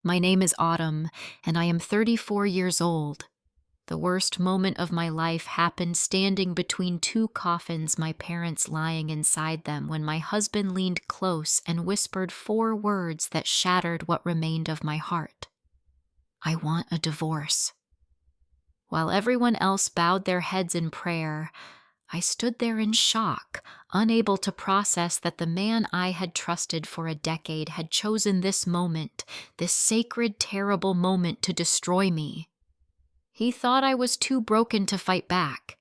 My name is Autumn, and I am 34 years old. The worst moment of my life happened standing between two coffins, my parents lying inside them, when my husband leaned close and whispered 4 words that shattered what remained of my heart. I want a divorce. While everyone else bowed their heads in prayer, I stood there in shock, unable to process that the man I had trusted for a decade had chosen this moment, this sacred, terrible moment, to destroy me. He thought I was too broken to fight back.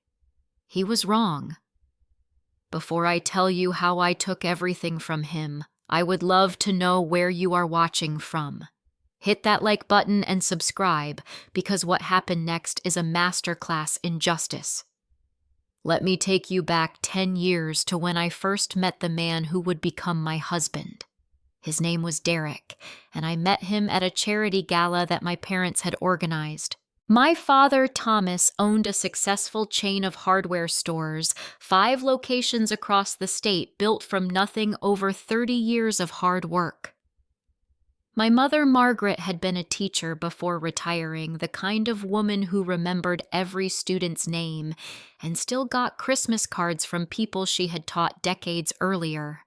He was wrong. Before I tell you how I took everything from him, I would love to know where you are watching from. Hit that like button and subscribe, because what happened next is a masterclass in justice. Let me take you back 10 years to when I first met the man who would become my husband. His name was Derek, and I met him at a charity gala that my parents had organized. My father, Thomas, owned a successful chain of hardware stores, 5 locations across the state, built from nothing, over 30 years of hard work. My mother, Margaret, had been a teacher before retiring, the kind of woman who remembered every student's name and still got Christmas cards from people she had taught decades earlier.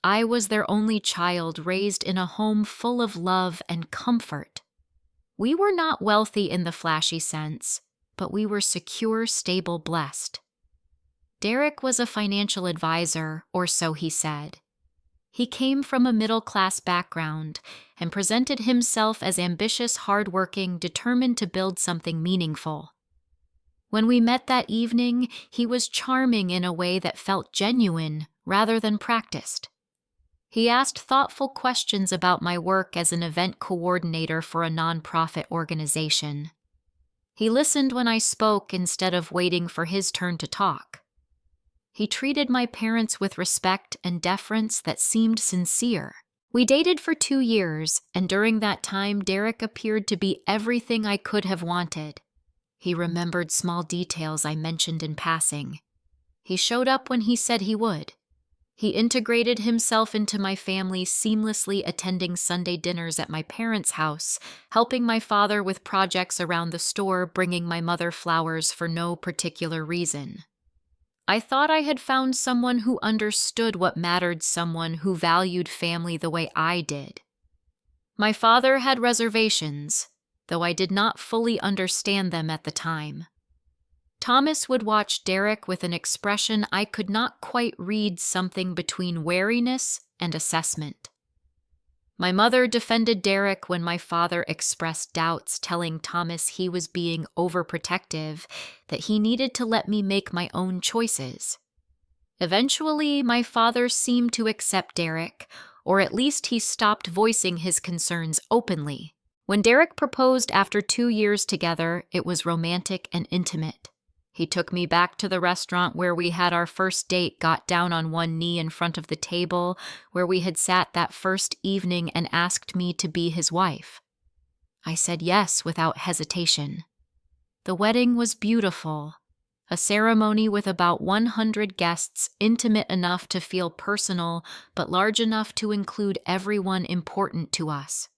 I was their only child, raised in a home full of love and comfort. We were not wealthy in the flashy sense, but we were secure, stable, blessed. Derek was a financial advisor, or so he said. He came from a middle-class background and presented himself as ambitious, hardworking, determined to build something meaningful. When we met that evening, he was charming in a way that felt genuine rather than practiced. He asked thoughtful questions about my work as an event coordinator for a nonprofit organization. He listened when I spoke instead of waiting for his turn to talk. He treated my parents with respect and deference that seemed sincere. We dated for 2 years, and during that time, Derek appeared to be everything I could have wanted. He remembered small details I mentioned in passing. He showed up when he said he would. He integrated himself into my family, seamlessly attending Sunday dinners at my parents' house, helping my father with projects around the store, bringing my mother flowers for no particular reason. I thought I had found someone who understood what mattered, someone who valued family the way I did. My father had reservations, though I did not fully understand them at the time. Thomas would watch Derek with an expression I could not quite read, something between wariness and assessment. My mother defended Derek when my father expressed doubts, telling Thomas he was being overprotective, that he needed to let me make my own choices. Eventually, my father seemed to accept Derek, or at least he stopped voicing his concerns openly. When Derek proposed after 2 years together, it was romantic and intimate. He took me back to the restaurant where we had our first date, got down on one knee in front of the table where we had sat that first evening, and asked me to be his wife. I said yes without hesitation. The wedding was beautiful, a ceremony with about 100 guests, intimate enough to feel personal, but large enough to include everyone important to us.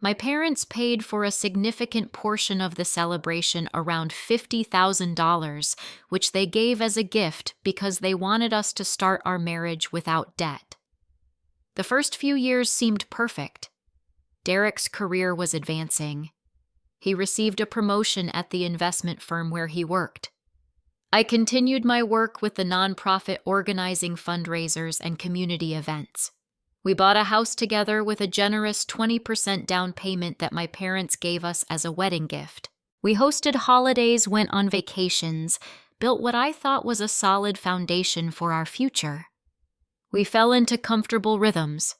My parents paid for a significant portion of the celebration, around $50,000, which they gave as a gift because they wanted us to start our marriage without debt. The first few years seemed perfect. Derek's career was advancing. He received a promotion at the investment firm where he worked. I continued my work with the nonprofit, organizing fundraisers and community events. We bought a house together with a generous 20% down payment that my parents gave us as a wedding gift. We hosted holidays, went on vacations, built what I thought was a solid foundation for our future. We fell into comfortable rhythms.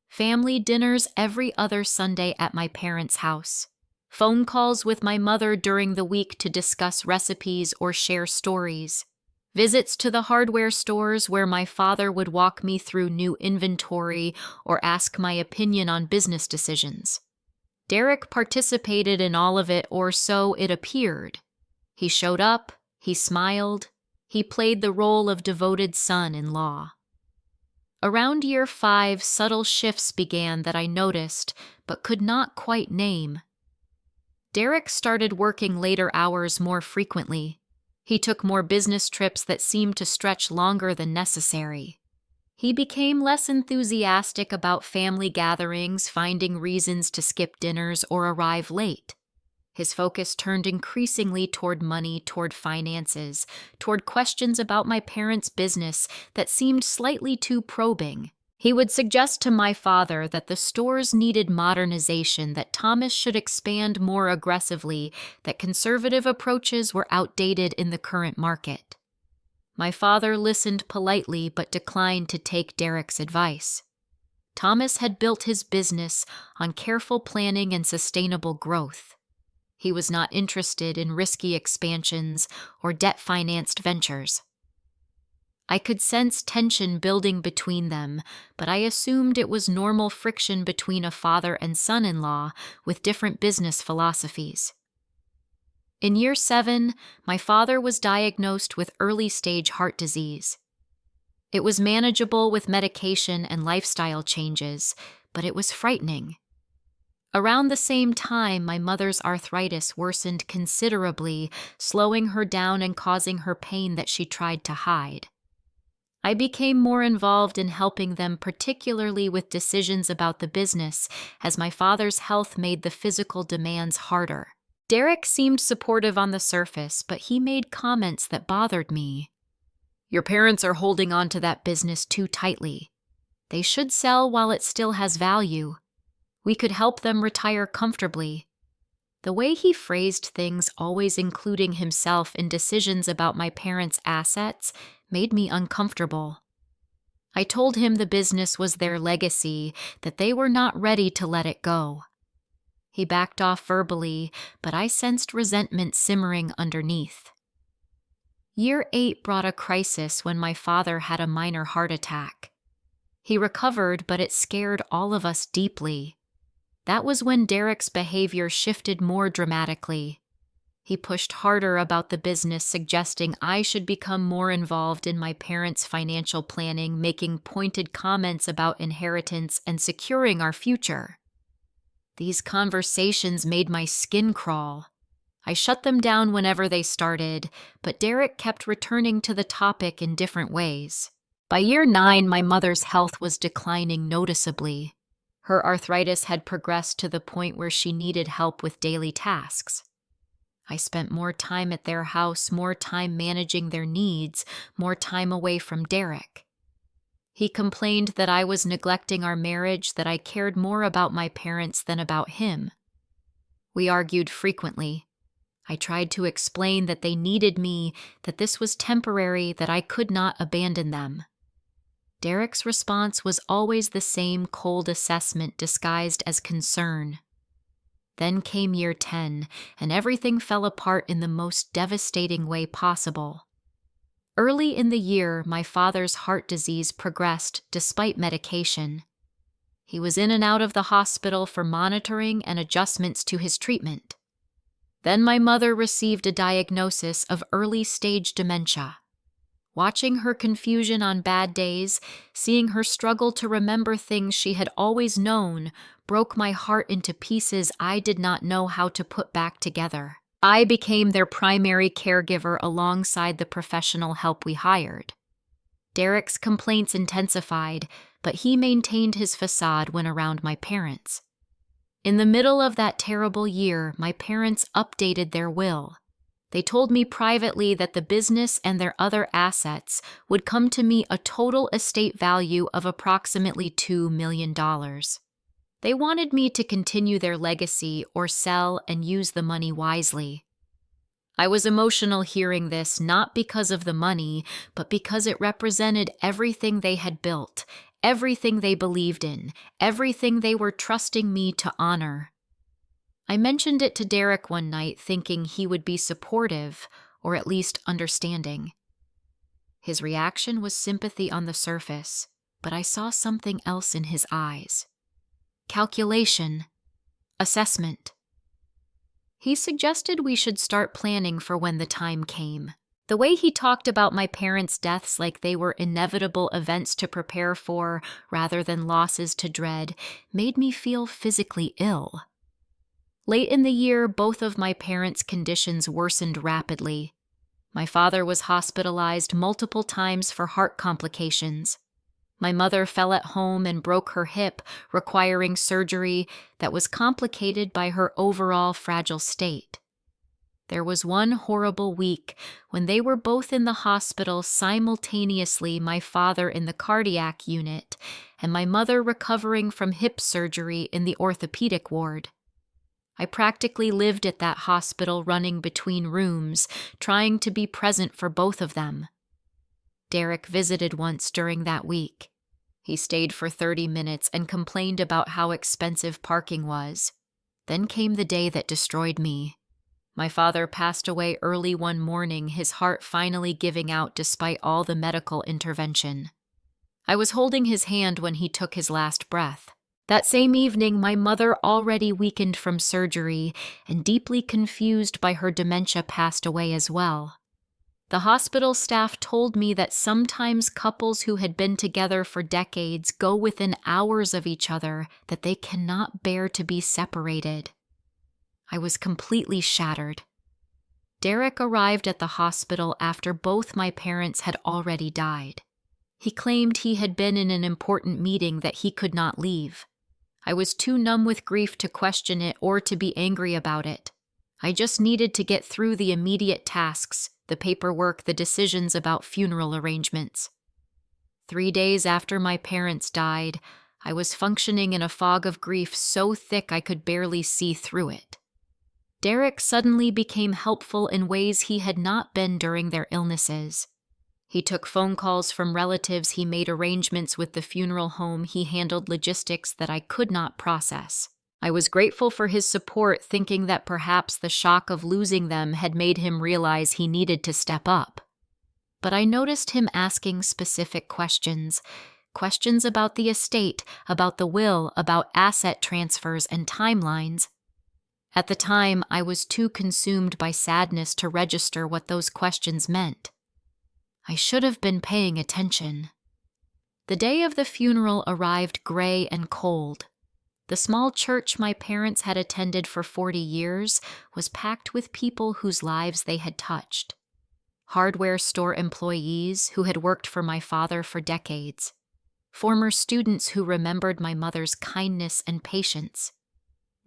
Family dinners every other Sunday at my parents' house. Phone calls with my mother during the week to discuss recipes or share stories. Visits to the hardware stores where my father would walk me through new inventory or ask my opinion on business decisions. Derek participated in all of it, or so it appeared. He showed up, he smiled, he played the role of devoted son-in-law. Around year 5, subtle shifts began that I noticed, but could not quite name. Derek started working later hours more frequently. He took more business trips that seemed to stretch longer than necessary. He became less enthusiastic about family gatherings, finding reasons to skip dinners or arrive late. His focus turned increasingly toward money, toward finances, toward questions about my parents' business that seemed slightly too probing. He would suggest to my father that the stores needed modernization, that Thomas should expand more aggressively, that conservative approaches were outdated in the current market. My father listened politely but declined to take Derek's advice. Thomas had built his business on careful planning and sustainable growth. He was not interested in risky expansions or debt-financed ventures. I could sense tension building between them, but I assumed it was normal friction between a father and son-in-law with different business philosophies. In year 7, my father was diagnosed with early-stage heart disease. It was manageable with medication and lifestyle changes, but it was frightening. Around the same time, my mother's arthritis worsened considerably, slowing her down and causing her pain that she tried to hide. I became more involved in helping them, particularly with decisions about the business, as my father's health made the physical demands harder. Derek seemed supportive on the surface, but he made comments that bothered me. "Your parents are holding on to that business too tightly. They should sell while it still has value. We could help them retire comfortably." The way he phrased things, always including himself in decisions about my parents' assets, made me uncomfortable. I told him the business was their legacy, that they were not ready to let it go. He backed off verbally, but I sensed resentment simmering underneath. Year 8 brought a crisis when my father had a minor heart attack. He recovered, but it scared all of us deeply. That was when Derek's behavior shifted more dramatically. He pushed harder about the business, suggesting I should become more involved in my parents' financial planning, making pointed comments about inheritance and securing our future. These conversations made my skin crawl. I shut them down whenever they started, but Derek kept returning to the topic in different ways. By year 9, my mother's health was declining noticeably. Her arthritis had progressed to the point where she needed help with daily tasks. I spent more time at their house, more time managing their needs, more time away from Derek. He complained that I was neglecting our marriage, that I cared more about my parents than about him. We argued frequently. I tried to explain that they needed me, that this was temporary, that I could not abandon them. Derek's response was always the same cold assessment disguised as concern. Then came year 10, and everything fell apart in the most devastating way possible. Early in the year, my father's heart disease progressed despite medication. He was in and out of the hospital for monitoring and adjustments to his treatment. Then my mother received a diagnosis of early-stage dementia. Watching her confusion on bad days, seeing her struggle to remember things she had always known, broke my heart into pieces I did not know how to put back together. I became their primary caregiver alongside the professional help we hired. Derek's complaints intensified, but he maintained his facade when around my parents. In the middle of that terrible year, my parents updated their will. They told me privately that the business and their other assets would come to me a total estate value of approximately $2 million. They wanted me to continue their legacy or sell and use the money wisely. I was emotional hearing this, not because of the money, but because it represented everything they had built, everything they believed in, everything they were trusting me to honor. I mentioned it to Derek one night, thinking he would be supportive, or at least understanding. His reaction was sympathy on the surface, but I saw something else in his eyes. Calculation. Assessment. He suggested we should start planning for when the time came. The way he talked about my parents' deaths like they were inevitable events to prepare for rather than losses to dread made me feel physically ill. Late in the year, both of my parents' conditions worsened rapidly. My father was hospitalized multiple times for heart complications. My mother fell at home and broke her hip, requiring surgery that was complicated by her overall fragile state. There was one horrible week when they were both in the hospital simultaneously, my father in the cardiac unit and my mother recovering from hip surgery in the orthopedic ward. I practically lived at that hospital running between rooms, trying to be present for both of them. Derek visited once during that week. He stayed for 30 minutes and complained about how expensive parking was. Then came the day that destroyed me. My father passed away early one morning, his heart finally giving out despite all the medical intervention. I was holding his hand when he took his last breath. That same evening, my mother, already weakened from surgery and deeply confused by her dementia, passed away as well. The hospital staff told me that sometimes couples who had been together for decades go within hours of each other, that they cannot bear to be separated. I was completely shattered. Derek arrived at the hospital after both my parents had already died. He claimed he had been in an important meeting that he could not leave. I was too numb with grief to question it or to be angry about it. I just needed to get through the immediate tasks, the paperwork, the decisions about funeral arrangements. 3 days after my parents died, I was functioning in a fog of grief so thick I could barely see through it. Derek suddenly became helpful in ways he had not been during their illnesses. He took phone calls from relatives, he made arrangements with the funeral home, he handled logistics that I could not process. I was grateful for his support, thinking that perhaps the shock of losing them had made him realize he needed to step up. But I noticed him asking specific questions about the estate, about the will, about asset transfers and timelines. At the time, I was too consumed by sadness to register what those questions meant. I should have been paying attention. The day of the funeral arrived gray and cold. The small church my parents had attended for 40 years was packed with people whose lives they had touched. Hardware store employees who had worked for my father for decades. Former students who remembered my mother's kindness and patience.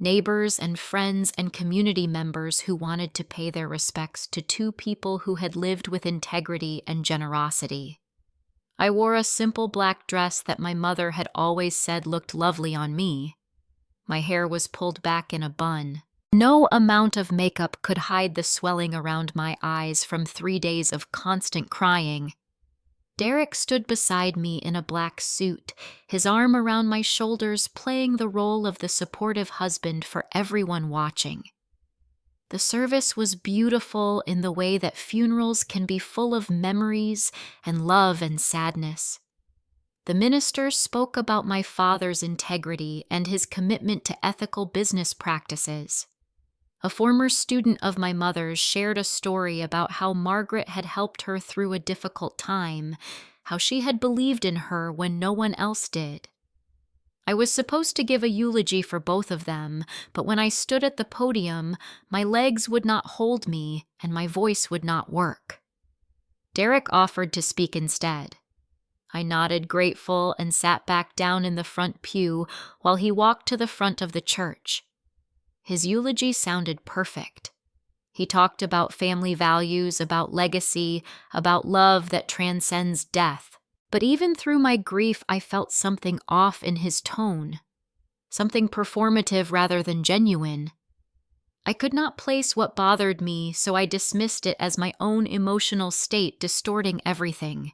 Neighbors and friends and community members who wanted to pay their respects to two people who had lived with integrity and generosity. I wore a simple black dress that my mother had always said looked lovely on me. My hair was pulled back in a bun. No amount of makeup could hide the swelling around my eyes from 3 days of constant crying. Derek stood beside me in a black suit, his arm around my shoulders, playing the role of the supportive husband for everyone watching. The service was beautiful in the way that funerals can be full of memories and love and sadness. The minister spoke about my father's integrity and his commitment to ethical business practices. A former student of my mother's shared a story about how Margaret had helped her through a difficult time, how she had believed in her when no one else did. I was supposed to give a eulogy for both of them, but when I stood at the podium, my legs would not hold me and my voice would not work. Derek offered to speak instead. I nodded grateful and sat back down in the front pew while he walked to the front of the church. His eulogy sounded perfect. He talked about family values, about legacy, about love that transcends death. But even through my grief, I felt something off in his tone, something performative rather than genuine. I could not place what bothered me, so I dismissed it as my own emotional state distorting everything.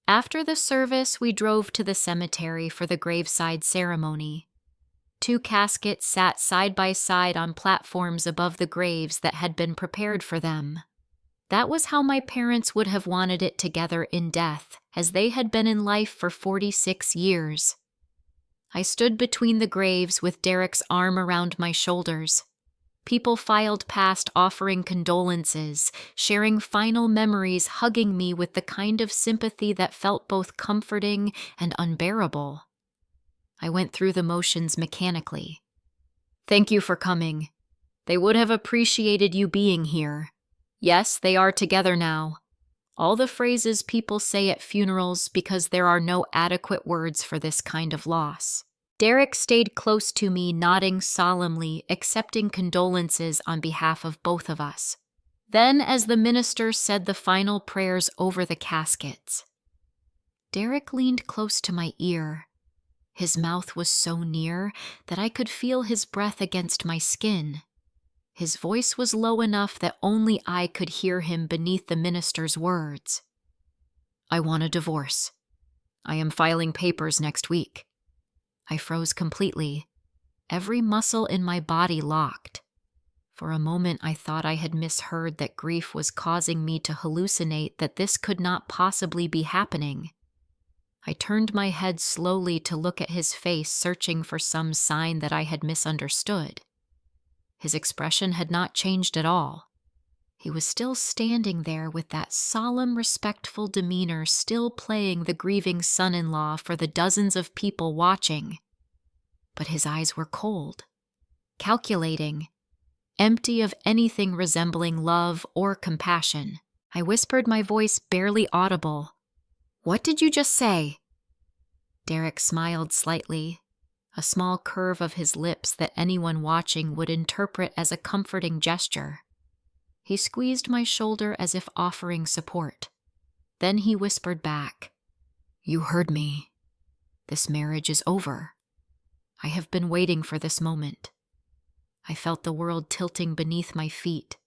After the service, we drove to the cemetery for the graveside ceremony. 2 caskets sat side by side on platforms above the graves that had been prepared for them. That was how my parents would have wanted it together in death, as they had been in life for 46 years. I stood between the graves with Derek's arm around my shoulders. People filed past offering condolences, sharing final memories, hugging me with the kind of sympathy that felt both comforting and unbearable. I went through the motions mechanically. Thank you for coming. They would have appreciated you being here. Yes, they are together now. All the phrases people say at funerals because there are no adequate words for this kind of loss. Derek stayed close to me, nodding solemnly, accepting condolences on behalf of both of us. Then, as the minister said the final prayers over the caskets, Derek leaned close to my ear. His mouth was so near that I could feel his breath against my skin. His voice was low enough that only I could hear him beneath the minister's words. I want a divorce. I am filing papers next week. I froze completely. Every muscle in my body locked. For a moment I thought I had misheard, that grief was causing me to hallucinate, that this could not possibly be happening. I turned my head slowly to look at his face, searching for some sign that I had misunderstood. His expression had not changed at all. He was still standing there with that solemn, respectful demeanor, still playing the grieving son-in-law for the dozens of people watching. But his eyes were cold, calculating, empty of anything resembling love or compassion. I whispered, my voice barely audible. What did you just say? Derek smiled slightly, a small curve of his lips that anyone watching would interpret as a comforting gesture. He squeezed my shoulder as if offering support. Then he whispered back, You heard me. This marriage is over. I have been waiting for this moment. I felt the world tilting beneath my feet.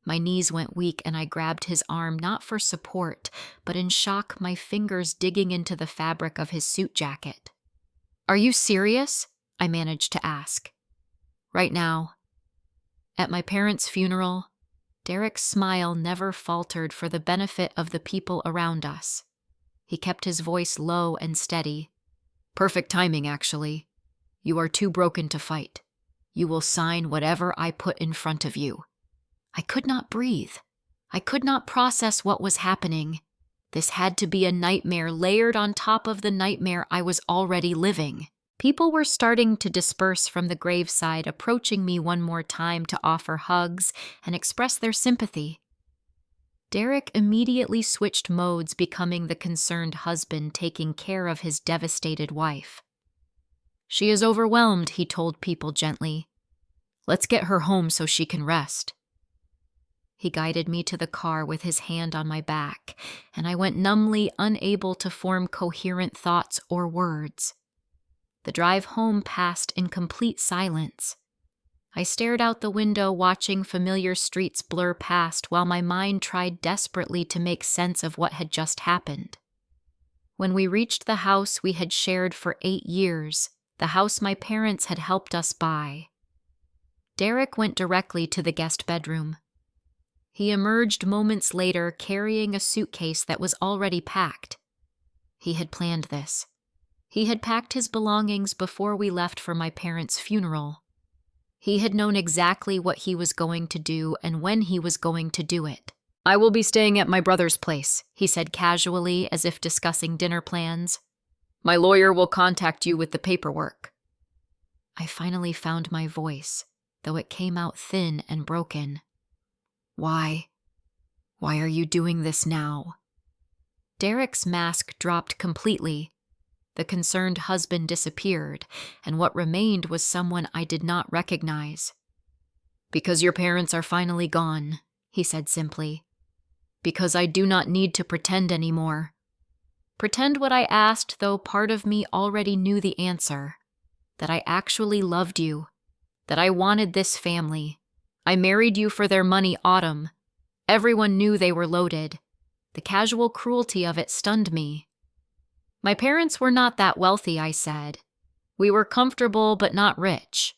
My knees went weak and I grabbed his arm, not for support, but in shock, my fingers digging into the fabric of his suit jacket. Are you serious? I managed to ask. Right now. At my parents' funeral, Derek's smile never faltered for the benefit of the people around us. He kept his voice low and steady. Perfect timing, actually. You are too broken to fight. You will sign whatever I put in front of you. I could not breathe. I could not process what was happening. This had to be a nightmare layered on top of the nightmare I was already living. People were starting to disperse from the graveside, approaching me one more time to offer hugs and express their sympathy. Derek immediately switched modes, becoming the concerned husband taking care of his devastated wife. She is overwhelmed, he told people gently. Let's get her home so she can rest. He guided me to the car with his hand on my back, and I went numbly, unable to form coherent thoughts or words. The drive home passed in complete silence. I stared out the window, watching familiar streets blur past while my mind tried desperately to make sense of what had just happened. When we reached the house we had shared for 8 years, the house my parents had helped us buy, Derek went directly to the guest bedroom. He emerged moments later carrying a suitcase that was already packed. He had planned this. He had packed his belongings before we left for my parents' funeral. He had known exactly what he was going to do and when he was going to do it. I will be staying at my brother's place, he said casually, as if discussing dinner plans. My lawyer will contact you with the paperwork. I finally found my voice, though it came out thin and broken. Why? Why are you doing this now? Derek's mask dropped completely. The concerned husband disappeared, and what remained was someone I did not recognize. Because your parents are finally gone, he said simply. Because I do not need to pretend anymore. Pretend what I asked, though part of me already knew the answer. That I actually loved you. That I wanted this family. I married you for their money, Autumn. Everyone knew they were loaded. The casual cruelty of it stunned me. My parents were not that wealthy, I said. We were comfortable but not rich.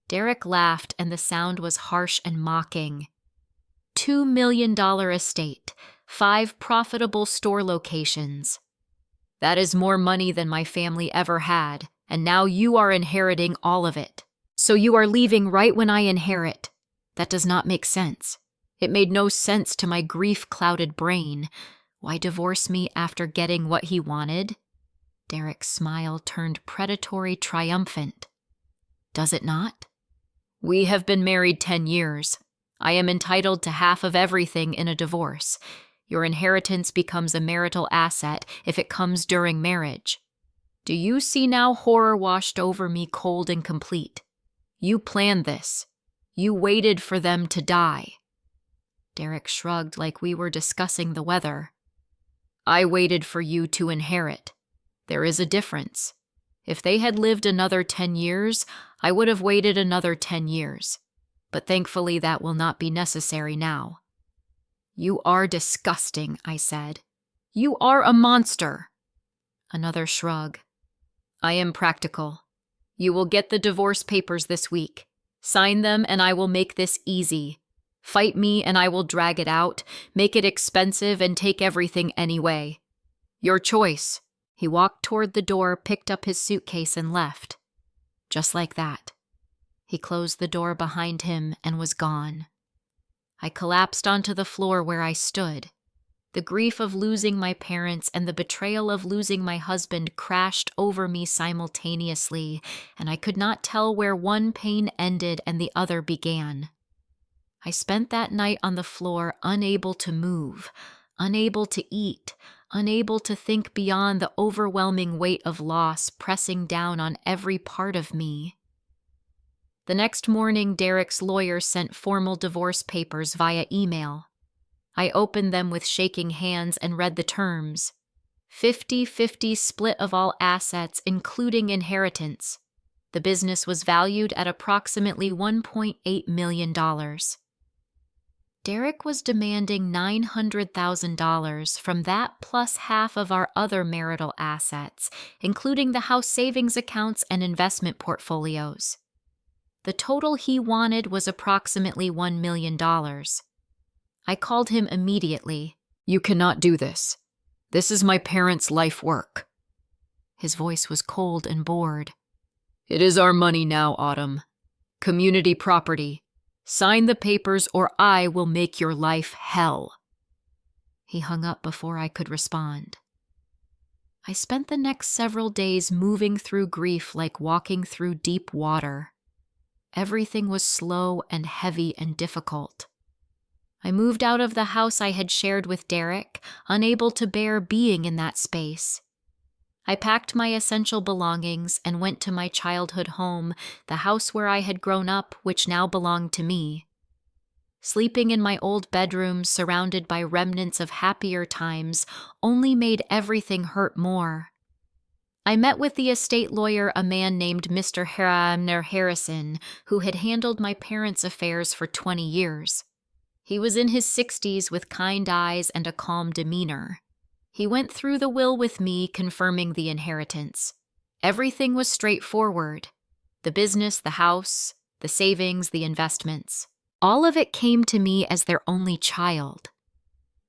Derek laughed, and the sound was harsh and mocking. $2 million estate, 5 profitable store locations. That is more money than my family ever had, and now you are inheriting all of it. So you are leaving right when I inherit. That does not make sense. It made no sense to my grief-clouded brain. Why divorce me after getting what he wanted? Derek's smile turned predatory triumphant. Does it not? We have been married 10 years. I am entitled to half of everything in a divorce. Your inheritance becomes a marital asset if it comes during marriage. Do you see now horror washed over me cold and complete? You planned this. You waited for them to die. Derek shrugged like we were discussing the weather. I waited for you to inherit. There is a difference. If they had lived another 10 years, I would have waited another 10 years. But thankfully that will not be necessary now. You are disgusting, I said. You are a monster. Another shrug. I am practical. You will get the divorce papers this week. Sign them and I will make this easy. Fight me and I will drag it out, make it expensive and take everything anyway. Your choice. He walked toward the door, picked up his suitcase and left. Just like that. He closed the door behind him and was gone. I collapsed onto the floor where I stood. The grief of losing my parents and the betrayal of losing my husband crashed over me simultaneously, and I could not tell where one pain ended and the other began. I spent that night on the floor unable to move, unable to eat, unable to think beyond the overwhelming weight of loss pressing down on every part of me. The next morning, Derek's lawyer sent formal divorce papers via email. I opened them with shaking hands and read the terms. 50-50 split of all assets, including inheritance. The business was valued at approximately $1.8 million. Derek was demanding $900,000 from that plus half of our other marital assets, including the house savings accounts and investment portfolios. The total he wanted was approximately $1 million. I called him immediately. You cannot do this. This is my parents' life work. His voice was cold and bored. It is our money now, Autumn. Community property. Sign the papers or I will make your life hell. He hung up before I could respond. I spent the next several days moving through grief like walking through deep water. Everything was slow and heavy and difficult. I moved out of the house I had shared with Derek, unable to bear being in that space. I packed my essential belongings and went to my childhood home, the house where I had grown up, which now belonged to me. Sleeping in my old bedroom, surrounded by remnants of happier times, only made everything hurt more. I met with the estate lawyer, a man named Mr. Harrison, who had handled my parents' affairs for 20 years. He was in his 60s with kind eyes and a calm demeanor. He went through the will with me, confirming the inheritance. Everything was straightforward. The business, the house, the savings, the investments. All of it came to me as their only child.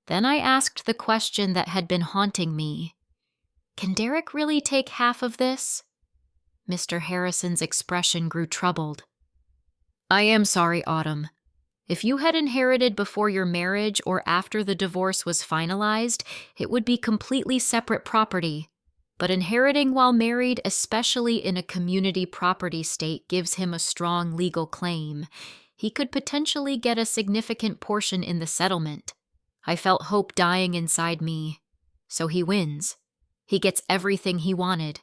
Then I asked the question that had been haunting me. Can Derek really take half of this? Mr. Harrison's expression grew troubled. I am sorry, Autumn. If you had inherited before your marriage or after the divorce was finalized, it would be completely separate property. But inheriting while married, especially in a community property state, gives him a strong legal claim. He could potentially get a significant portion in the settlement. I felt hope dying inside me. So he wins. He gets everything he wanted.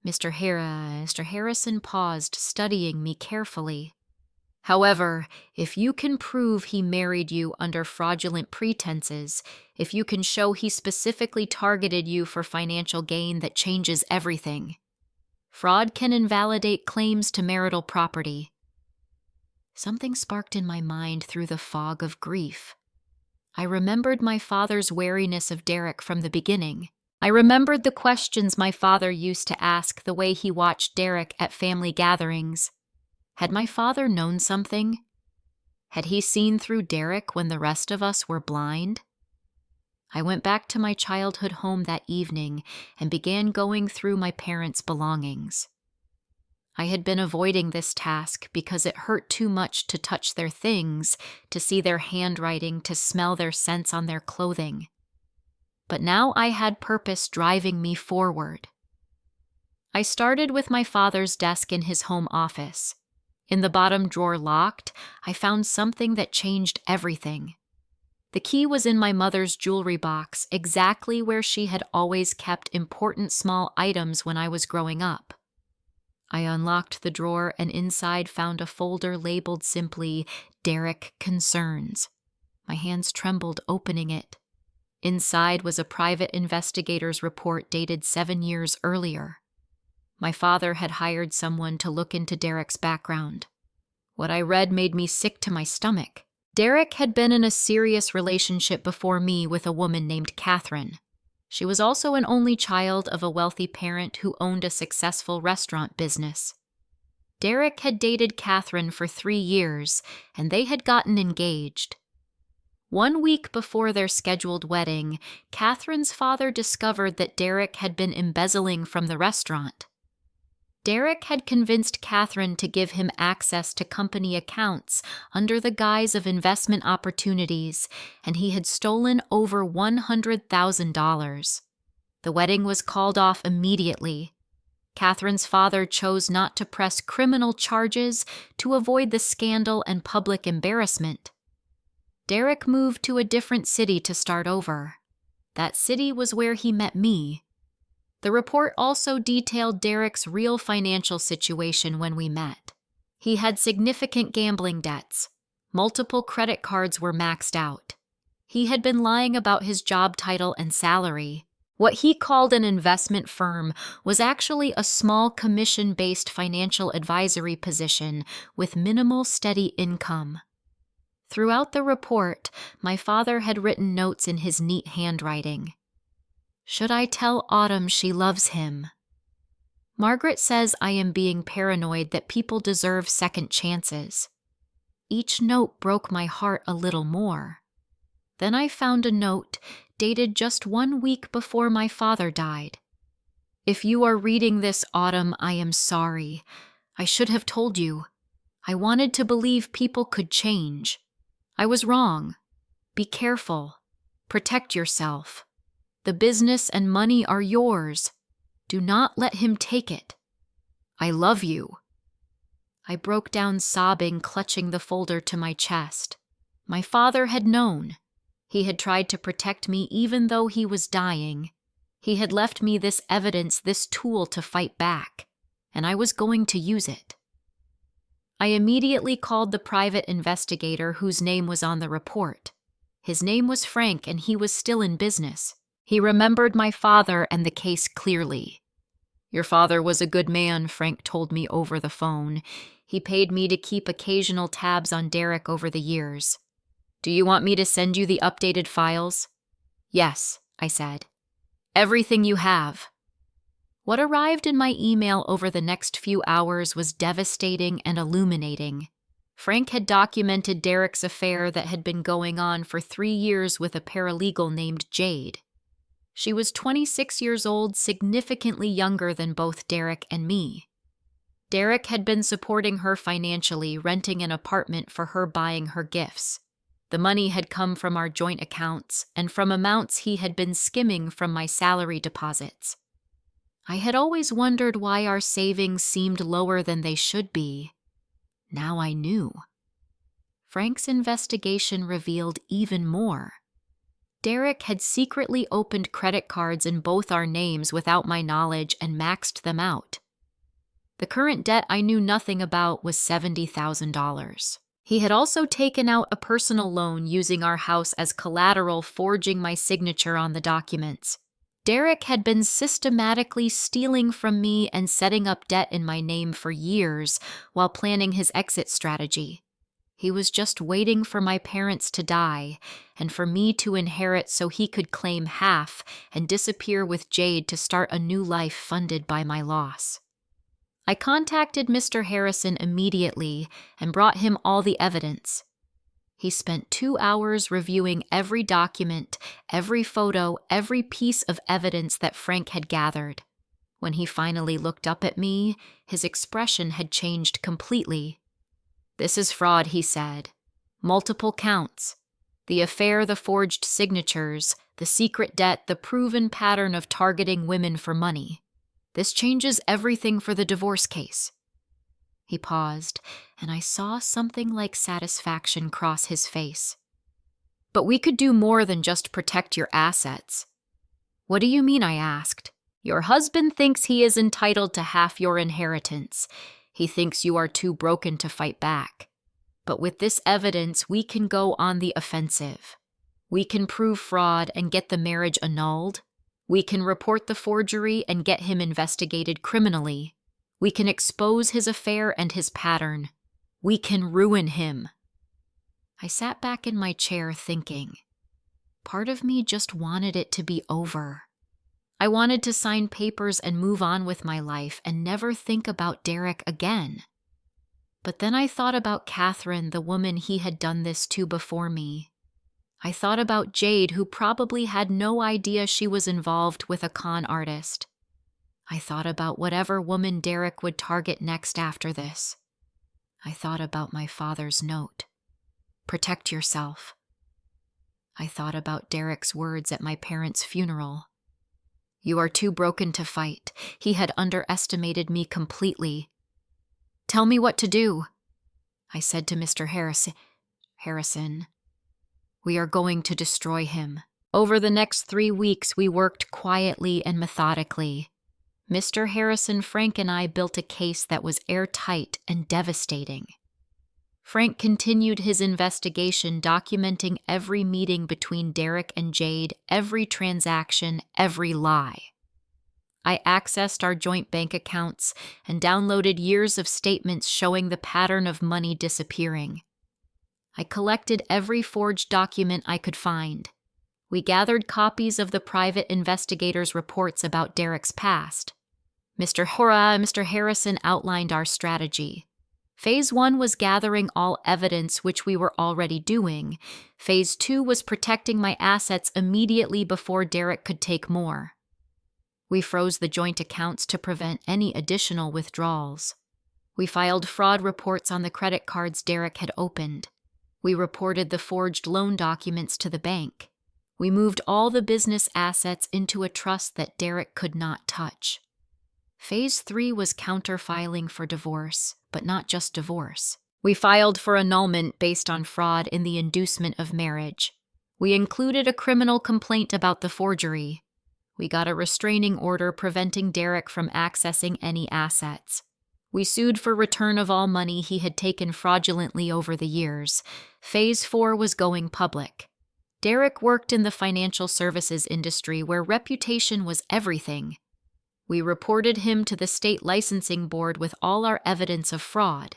Mr. Harrison paused, studying me carefully. However, if you can prove he married you under fraudulent pretenses, if you can show he specifically targeted you for financial gain, that changes everything. Fraud can invalidate claims to marital property. Something sparked in my mind through the fog of grief. I remembered my father's wariness of Derek from the beginning. I remembered the questions my father used to ask, the way he watched Derek at family gatherings. Had my father known something? Had he seen through Derek when the rest of us were blind? I went back to my childhood home that evening and began going through my parents' belongings. I had been avoiding this task because it hurt too much to touch their things, to see their handwriting, to smell their scents on their clothing. But now I had purpose driving me forward. I started with my father's desk in his home office. In the bottom drawer locked, I found something that changed everything. The key was in my mother's jewelry box, exactly where she had always kept important small items when I was growing up. I unlocked the drawer and inside found a folder labeled simply, "Derek Concerns." My hands trembled opening it. Inside was a private investigator's report dated 7 years earlier. My father had hired someone to look into Derek's background. What I read made me sick to my stomach. Derek had been in a serious relationship before me with a woman named Catherine. She was also an only child of a wealthy parent who owned a successful restaurant business. Derek had dated Catherine for 3 years, and they had gotten engaged. 1 week before their scheduled wedding, Catherine's father discovered that Derek had been embezzling from the restaurant. Derek had convinced Catherine to give him access to company accounts under the guise of investment opportunities, and he had stolen over $100,000. The wedding was called off immediately. Catherine's father chose not to press criminal charges to avoid the scandal and public embarrassment. Derek moved to a different city to start over. That city was where he met me. The report also detailed Derek's real financial situation when we met. He had significant gambling debts. Multiple credit cards were maxed out. He had been lying about his job title and salary. What he called an investment firm was actually a small commission-based financial advisory position with minimal steady income. Throughout the report, my father had written notes in his neat handwriting. Should I tell Autumn she loves him? Margaret says I am being paranoid that people deserve second chances. Each note broke my heart a little more. Then I found a note dated just 1 week before my father died. If you are reading this, Autumn, I am sorry. I should have told you. I wanted to believe people could change. I was wrong. Be careful. Protect yourself. The business and money are yours. Do not let him take it. I love you. I broke down sobbing, clutching the folder to my chest. My father had known. He had tried to protect me even though he was dying. He had left me this evidence, this tool to fight back, and I was going to use it. I immediately called the private investigator whose name was on the report. His name was Frank, and he was still in business. He remembered my father and the case clearly. Your father was a good man, Frank told me over the phone. He paid me to keep occasional tabs on Derek over the years. Do you want me to send you the updated files? Yes, I said. Everything you have. What arrived in my email over the next few hours was devastating and illuminating. Frank had documented Derek's affair that had been going on for 3 years with a paralegal named Jade. She was 26 years old, significantly younger than both Derek and me. Derek had been supporting her financially, renting an apartment for her buying her gifts. The money had come from our joint accounts and from amounts he had been skimming from my salary deposits. I had always wondered why our savings seemed lower than they should be. Now I knew. Frank's investigation revealed even more. Derek had secretly opened credit cards in both our names without my knowledge and maxed them out. The current debt I knew nothing about was $70,000. He had also taken out a personal loan using our house as collateral, forging my signature on the documents. Derek had been systematically stealing from me and setting up debt in my name for years while planning his exit strategy. He was just waiting for my parents to die and for me to inherit so he could claim half and disappear with Jade to start a new life funded by my loss. I contacted Mr. Harrison immediately and brought him all the evidence. He spent 2 hours reviewing every document, every photo, every piece of evidence that Frank had gathered. When he finally looked up at me, his expression had changed completely. "This is fraud," he said. "Multiple counts. The affair, the forged signatures, the secret debt, the proven pattern of targeting women for money. This changes everything for the divorce case." He paused, and I saw something like satisfaction cross his face. "But we could do more than just protect your assets." "What do you mean?" I asked. "Your husband thinks he is entitled to half your inheritance. He thinks you are too broken to fight back. But with this evidence, we can go on the offensive. We can prove fraud and get the marriage annulled. We can report the forgery and get him investigated criminally. We can expose his affair and his pattern. We can ruin him." I sat back in my chair thinking. Part of me just wanted it to be over. I wanted to sign papers and move on with my life and never think about Derek again. But then I thought about Catherine, the woman he had done this to before me. I thought about Jade, who probably had no idea she was involved with a con artist. I thought about whatever woman Derek would target next after this. I thought about my father's note. "Protect yourself." I thought about Derek's words at my parents' funeral. "You are too broken to fight." He had underestimated me completely. "Tell me what to do," I said to Mr. Harrison. "We are going to destroy him." Over the next 3 weeks, we worked quietly and methodically. Mr. Harrison, Frank, and I built a case that was airtight and devastating. Frank continued his investigation, documenting every meeting between Derek and Jade, every transaction, every lie. I accessed our joint bank accounts and downloaded years of statements showing the pattern of money disappearing. I collected every forged document I could find. We gathered copies of the private investigators' reports about Derek's past. Mr. Harrison outlined our strategy. Phase 1 was gathering all evidence, which we were already doing. Phase 2 was protecting my assets immediately before Derek could take more. We froze the joint accounts to prevent any additional withdrawals. We filed fraud reports on the credit cards Derek had opened. We reported the forged loan documents to the bank. We moved all the business assets into a trust that Derek could not touch. Phase 3 was counter-filing for divorce, but not just divorce. We filed for annulment based on fraud in the inducement of marriage. We included a criminal complaint about the forgery. We got a restraining order preventing Derek from accessing any assets. We sued for return of all money he had taken fraudulently over the years. Phase 4 was going public. Derek worked in the financial services industry where reputation was everything. We reported him to the state licensing board with all our evidence of fraud.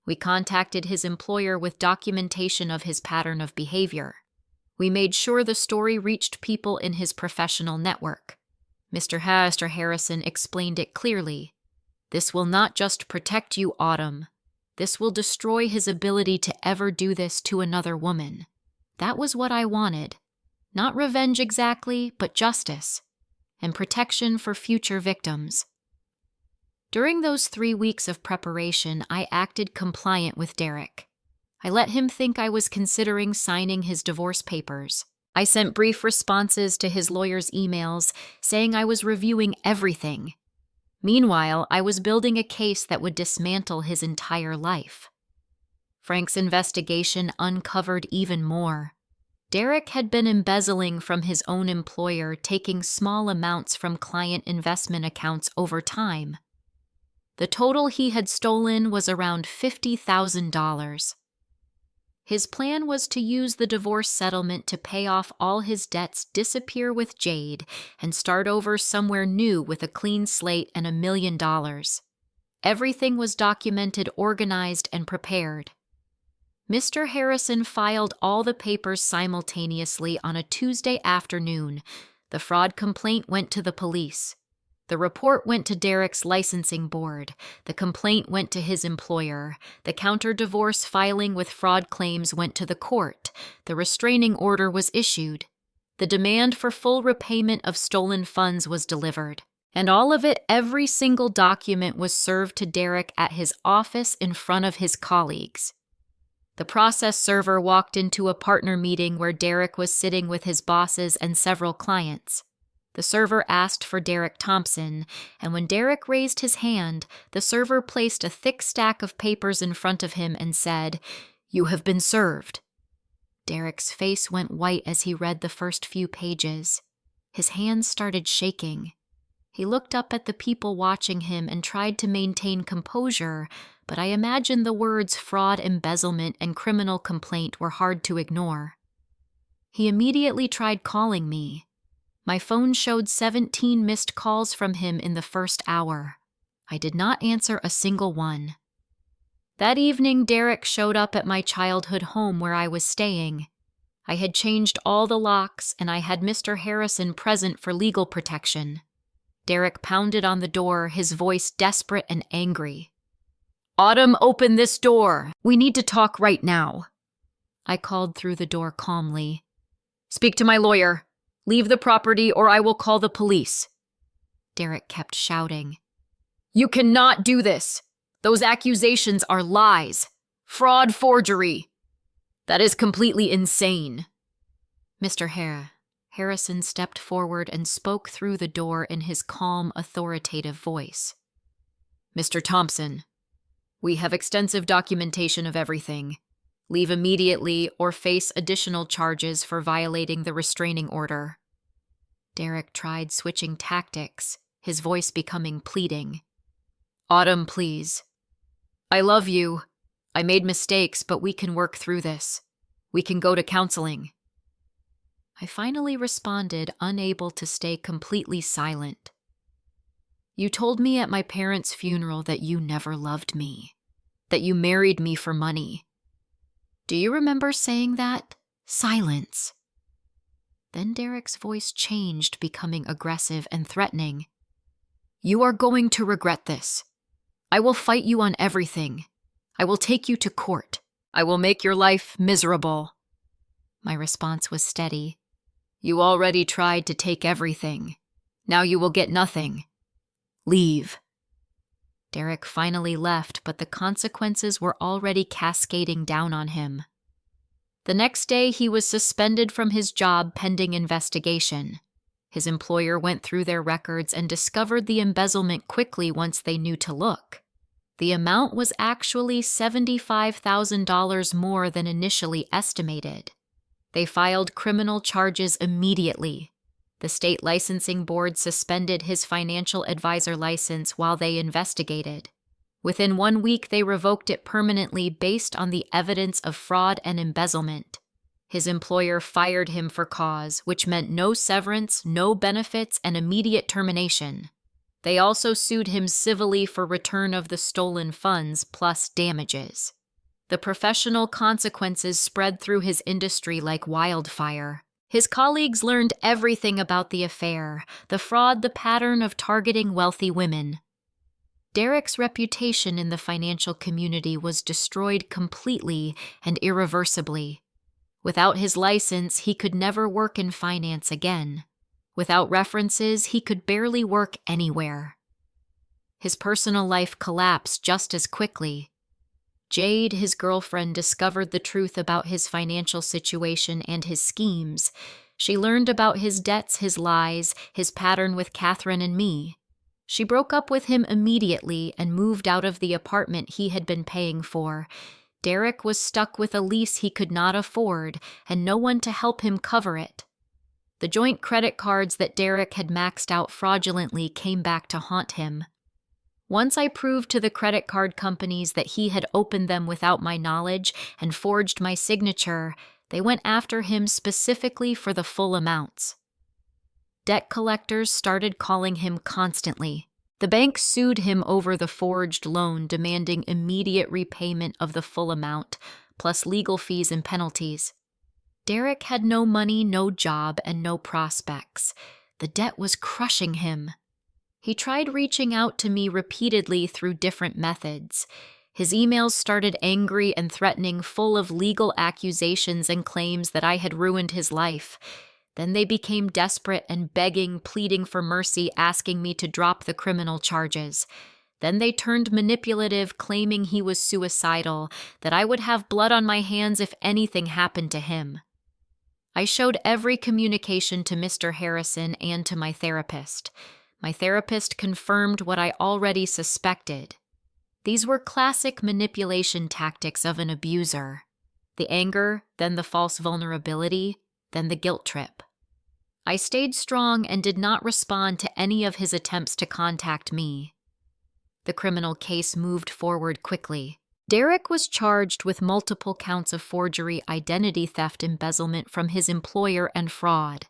We contacted his employer with documentation of his pattern of behavior. We made sure the story reached people in his professional network. Mr. Harrison explained it clearly. "This will not just protect you, Autumn. This will destroy his ability to ever do this to another woman." That was what I wanted. Not revenge exactly, but justice. And protection for future victims. During those 3 weeks of preparation, I acted compliant with Derek. I let him think I was considering signing his divorce papers. I sent brief responses to his lawyer's emails, saying I was reviewing everything. Meanwhile, I was building a case that would dismantle his entire life. Frank's investigation uncovered even more. Derek had been embezzling from his own employer, taking small amounts from client investment accounts over time. The total he had stolen was around $50,000. His plan was to use the divorce settlement to pay off all his debts, disappear with Jade, and start over somewhere new with a clean slate and $1 million. Everything was documented, organized, and prepared. Mr. Harrison filed all the papers simultaneously on a Tuesday afternoon. The fraud complaint went to the police. The report went to Derek's licensing board. The complaint went to his employer. The counter-divorce filing with fraud claims went to the court. The restraining order was issued. The demand for full repayment of stolen funds was delivered. And all of it, every single document was served to Derek at his office in front of his colleagues. The process server walked into a partner meeting where Derek was sitting with his bosses and several clients. The server asked for Derek Thompson, and when Derek raised his hand, the server placed a thick stack of papers in front of him and said, "You have been served." Derek's face went white as he read the first few pages. His hands started shaking. He looked up at the people watching him and tried to maintain composure, but I imagine the words fraud, embezzlement, and criminal complaint were hard to ignore. He immediately tried calling me. My phone showed 17 missed calls from him in the first hour. I did not answer a single one. That evening, Derek showed up at my childhood home where I was staying. I had changed all the locks, and I had Mr. Harrison present for legal protection. Derek pounded on the door, his voice desperate and angry. "Autumn, open this door. We need to talk right now." I called through the door calmly. "Speak to my lawyer. Leave the property or I will call the police." Derek kept shouting. "You cannot do this. Those accusations are lies. Fraud, forgery. That is completely insane." Mr. Harrison stepped forward and spoke through the door in his calm, authoritative voice. "Mr. Thompson, we have extensive documentation of everything. Leave immediately or face additional charges for violating the restraining order." Derek tried switching tactics, his voice becoming pleading. "Autumn, please. I love you. I made mistakes, but we can work through this. We can go to counseling." I finally responded, unable to stay completely silent. "You told me at my parents' funeral that you never loved me, that you married me for money. Do you remember saying that?" Silence. Then Derek's voice changed, becoming aggressive and threatening. "You are going to regret this. I will fight you on everything. I will take you to court. I will make your life miserable." My response was steady. "You already tried to take everything. Now you will get nothing. Leave." Derek finally left, but the consequences were already cascading down on him. The next day, he was suspended from his job pending investigation. His employer went through their records and discovered the embezzlement quickly once they knew to look. The amount was actually $75,000 more than initially estimated. They filed criminal charges immediately. The state licensing board suspended his financial advisor license while they investigated. Within 1 week, they revoked it permanently based on the evidence of fraud and embezzlement. His employer fired him for cause, which meant no severance, no benefits, and immediate termination. They also sued him civilly for return of the stolen funds plus damages. The professional consequences spread through his industry like wildfire. His colleagues learned everything about the affair, the fraud, the pattern of targeting wealthy women. Derek's reputation in the financial community was destroyed completely and irreversibly. Without his license, he could never work in finance again. Without references, he could barely work anywhere. His personal life collapsed just as quickly. Jade, his girlfriend, discovered the truth about his financial situation and his schemes. She learned about his debts, his lies, his pattern with Catherine and me. She broke up with him immediately and moved out of the apartment he had been paying for. Derek was stuck with a lease he could not afford and no one to help him cover it. The joint credit cards that Derek had maxed out fraudulently came back to haunt him. Once I proved to the credit card companies that he had opened them without my knowledge and forged my signature, they went after him specifically for the full amounts. Debt collectors started calling him constantly. The bank sued him over the forged loan, demanding immediate repayment of the full amount, plus legal fees and penalties. Derek had no money, no job, and no prospects. The debt was crushing him. He tried reaching out to me repeatedly through different methods. His emails started angry and threatening, full of legal accusations and claims that I had ruined his life. Then they became desperate and begging, pleading for mercy, asking me to drop the criminal charges. Then they turned manipulative, claiming he was suicidal, that I would have blood on my hands if anything happened to him. I showed every communication to Mr. Harrison and to my therapist. My therapist confirmed what I already suspected. These were classic manipulation tactics of an abuser. The anger, then the false vulnerability, then the guilt trip. I stayed strong and did not respond to any of his attempts to contact me. The criminal case moved forward quickly. Derek was charged with multiple counts of forgery, identity theft, embezzlement from his employer, and fraud.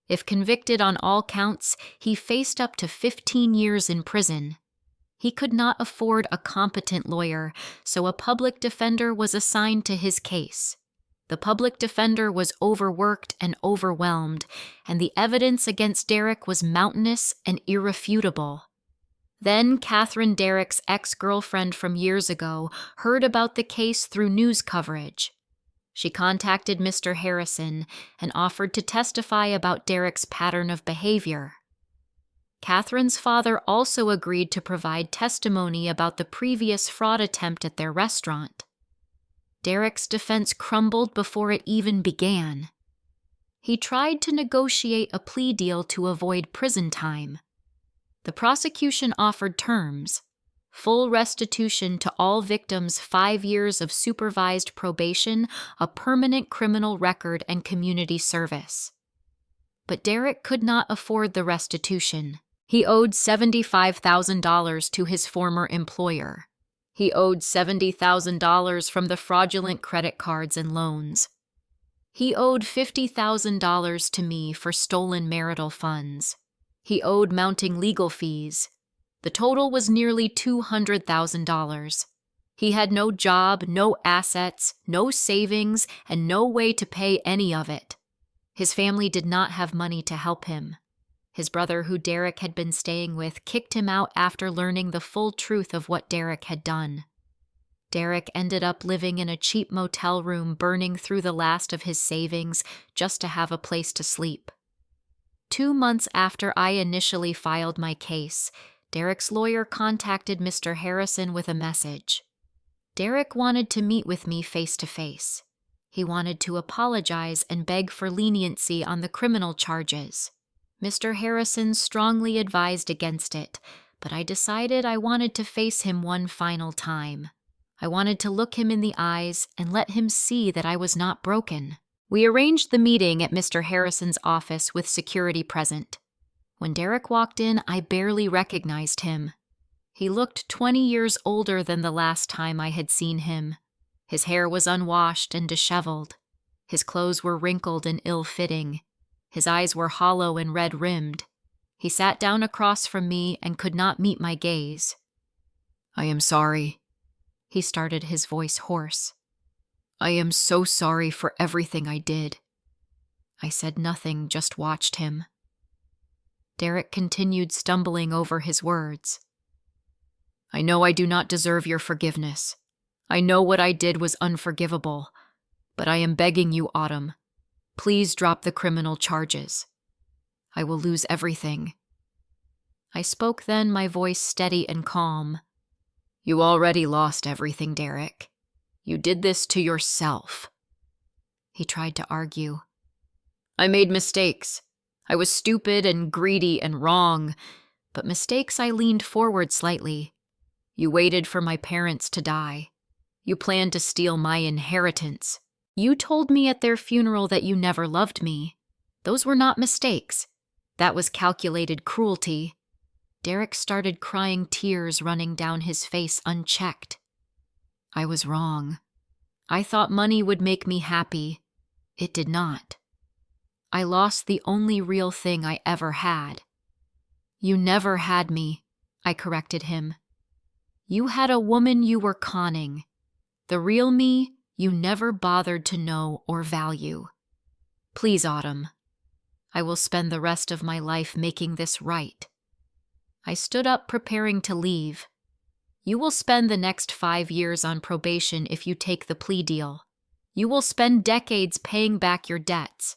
If convicted on all counts, he faced up to 15 years in prison. He could not afford a competent lawyer, so a public defender was assigned to his case. The public defender was overworked and overwhelmed, and the evidence against Derek was mountainous and irrefutable. Then Catherine, Derek's ex-girlfriend from years ago, heard about the case through news coverage. She contacted Mr. Harrison and offered to testify about Derek's pattern of behavior. Catherine's father also agreed to provide testimony about the previous fraud attempt at their restaurant. Derek's defense crumbled before it even began. He tried to negotiate a plea deal to avoid prison time. The prosecution offered terms: full restitution to all victims, 5 years of supervised probation, a permanent criminal record, and community service. But Derek could not afford the restitution. He owed $75,000 to his former employer. He owed $70,000 from the fraudulent credit cards and loans. He owed $50,000 to me for stolen marital funds. He owed mounting legal fees. The total was nearly $200,000. He had no job, no assets, no savings, and no way to pay any of it. His family did not have money to help him. His brother, who Derek had been staying with, kicked him out after learning the full truth of what Derek had done. Derek ended up living in a cheap motel room, burning through the last of his savings just to have a place to sleep. 2 months after I initially filed my case, Derek's lawyer contacted Mr. Harrison with a message. Derek wanted to meet with me face to face. He wanted to apologize and beg for leniency on the criminal charges. Mr. Harrison strongly advised against it, but I decided I wanted to face him one final time. I wanted to look him in the eyes and let him see that I was not broken. We arranged the meeting at Mr. Harrison's office with security present. When Derek walked in, I barely recognized him. He looked 20 years older than the last time I had seen him. His hair was unwashed and disheveled. His clothes were wrinkled and ill-fitting. His eyes were hollow and red-rimmed. He sat down across from me and could not meet my gaze. "I am sorry," he started, his voice hoarse. "I am so sorry for everything I did." I said nothing, just watched him. Derek continued, stumbling over his words. "I know I do not deserve your forgiveness. I know what I did was unforgivable. But I am begging you, Autumn. Please drop the criminal charges. I will lose everything." I spoke then, my voice steady and calm. "You already lost everything, Derek. You did this to yourself." He tried to argue. "I made mistakes. I was stupid and greedy and wrong. But mistakes," I leaned forward slightly. "You waited for my parents to die. You planned to steal my inheritance. You told me at their funeral that you never loved me. Those were not mistakes. That was calculated cruelty." Derek started crying, tears running down his face unchecked. I was wrong. I thought money would make me happy. It did not. I lost the only real thing I ever had. "You never had me," I corrected him. "You had a woman you were conning. The real me you never bothered to know or value. Please, Autumn. I will spend the rest of my life making this right." I stood up, preparing to leave. "You will spend the next 5 years on probation if you take the plea deal. You will spend decades paying back your debts.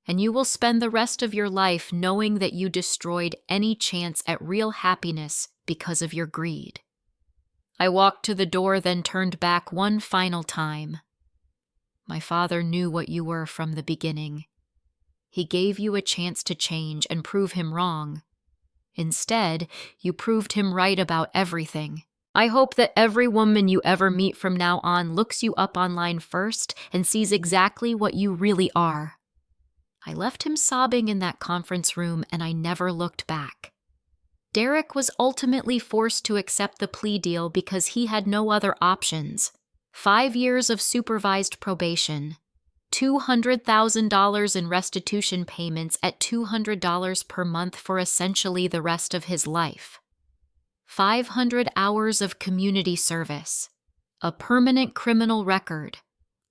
and you will spend the rest of your life knowing that you destroyed any chance at real happiness because of your greed." I walked to the door, then turned back one final time. "My father knew what you were from the beginning. He gave you a chance to change and prove him wrong. Instead, you proved him right about everything. I hope that every woman you ever meet from now on looks you up online first and sees exactly what you really are." I left him sobbing in that conference room, and I never looked back. Derek was ultimately forced to accept the plea deal because he had no other options. 5 years of supervised probation, $200,000 in restitution payments at $200 per month for essentially the rest of his life, 500 hours of community service, a permanent criminal record,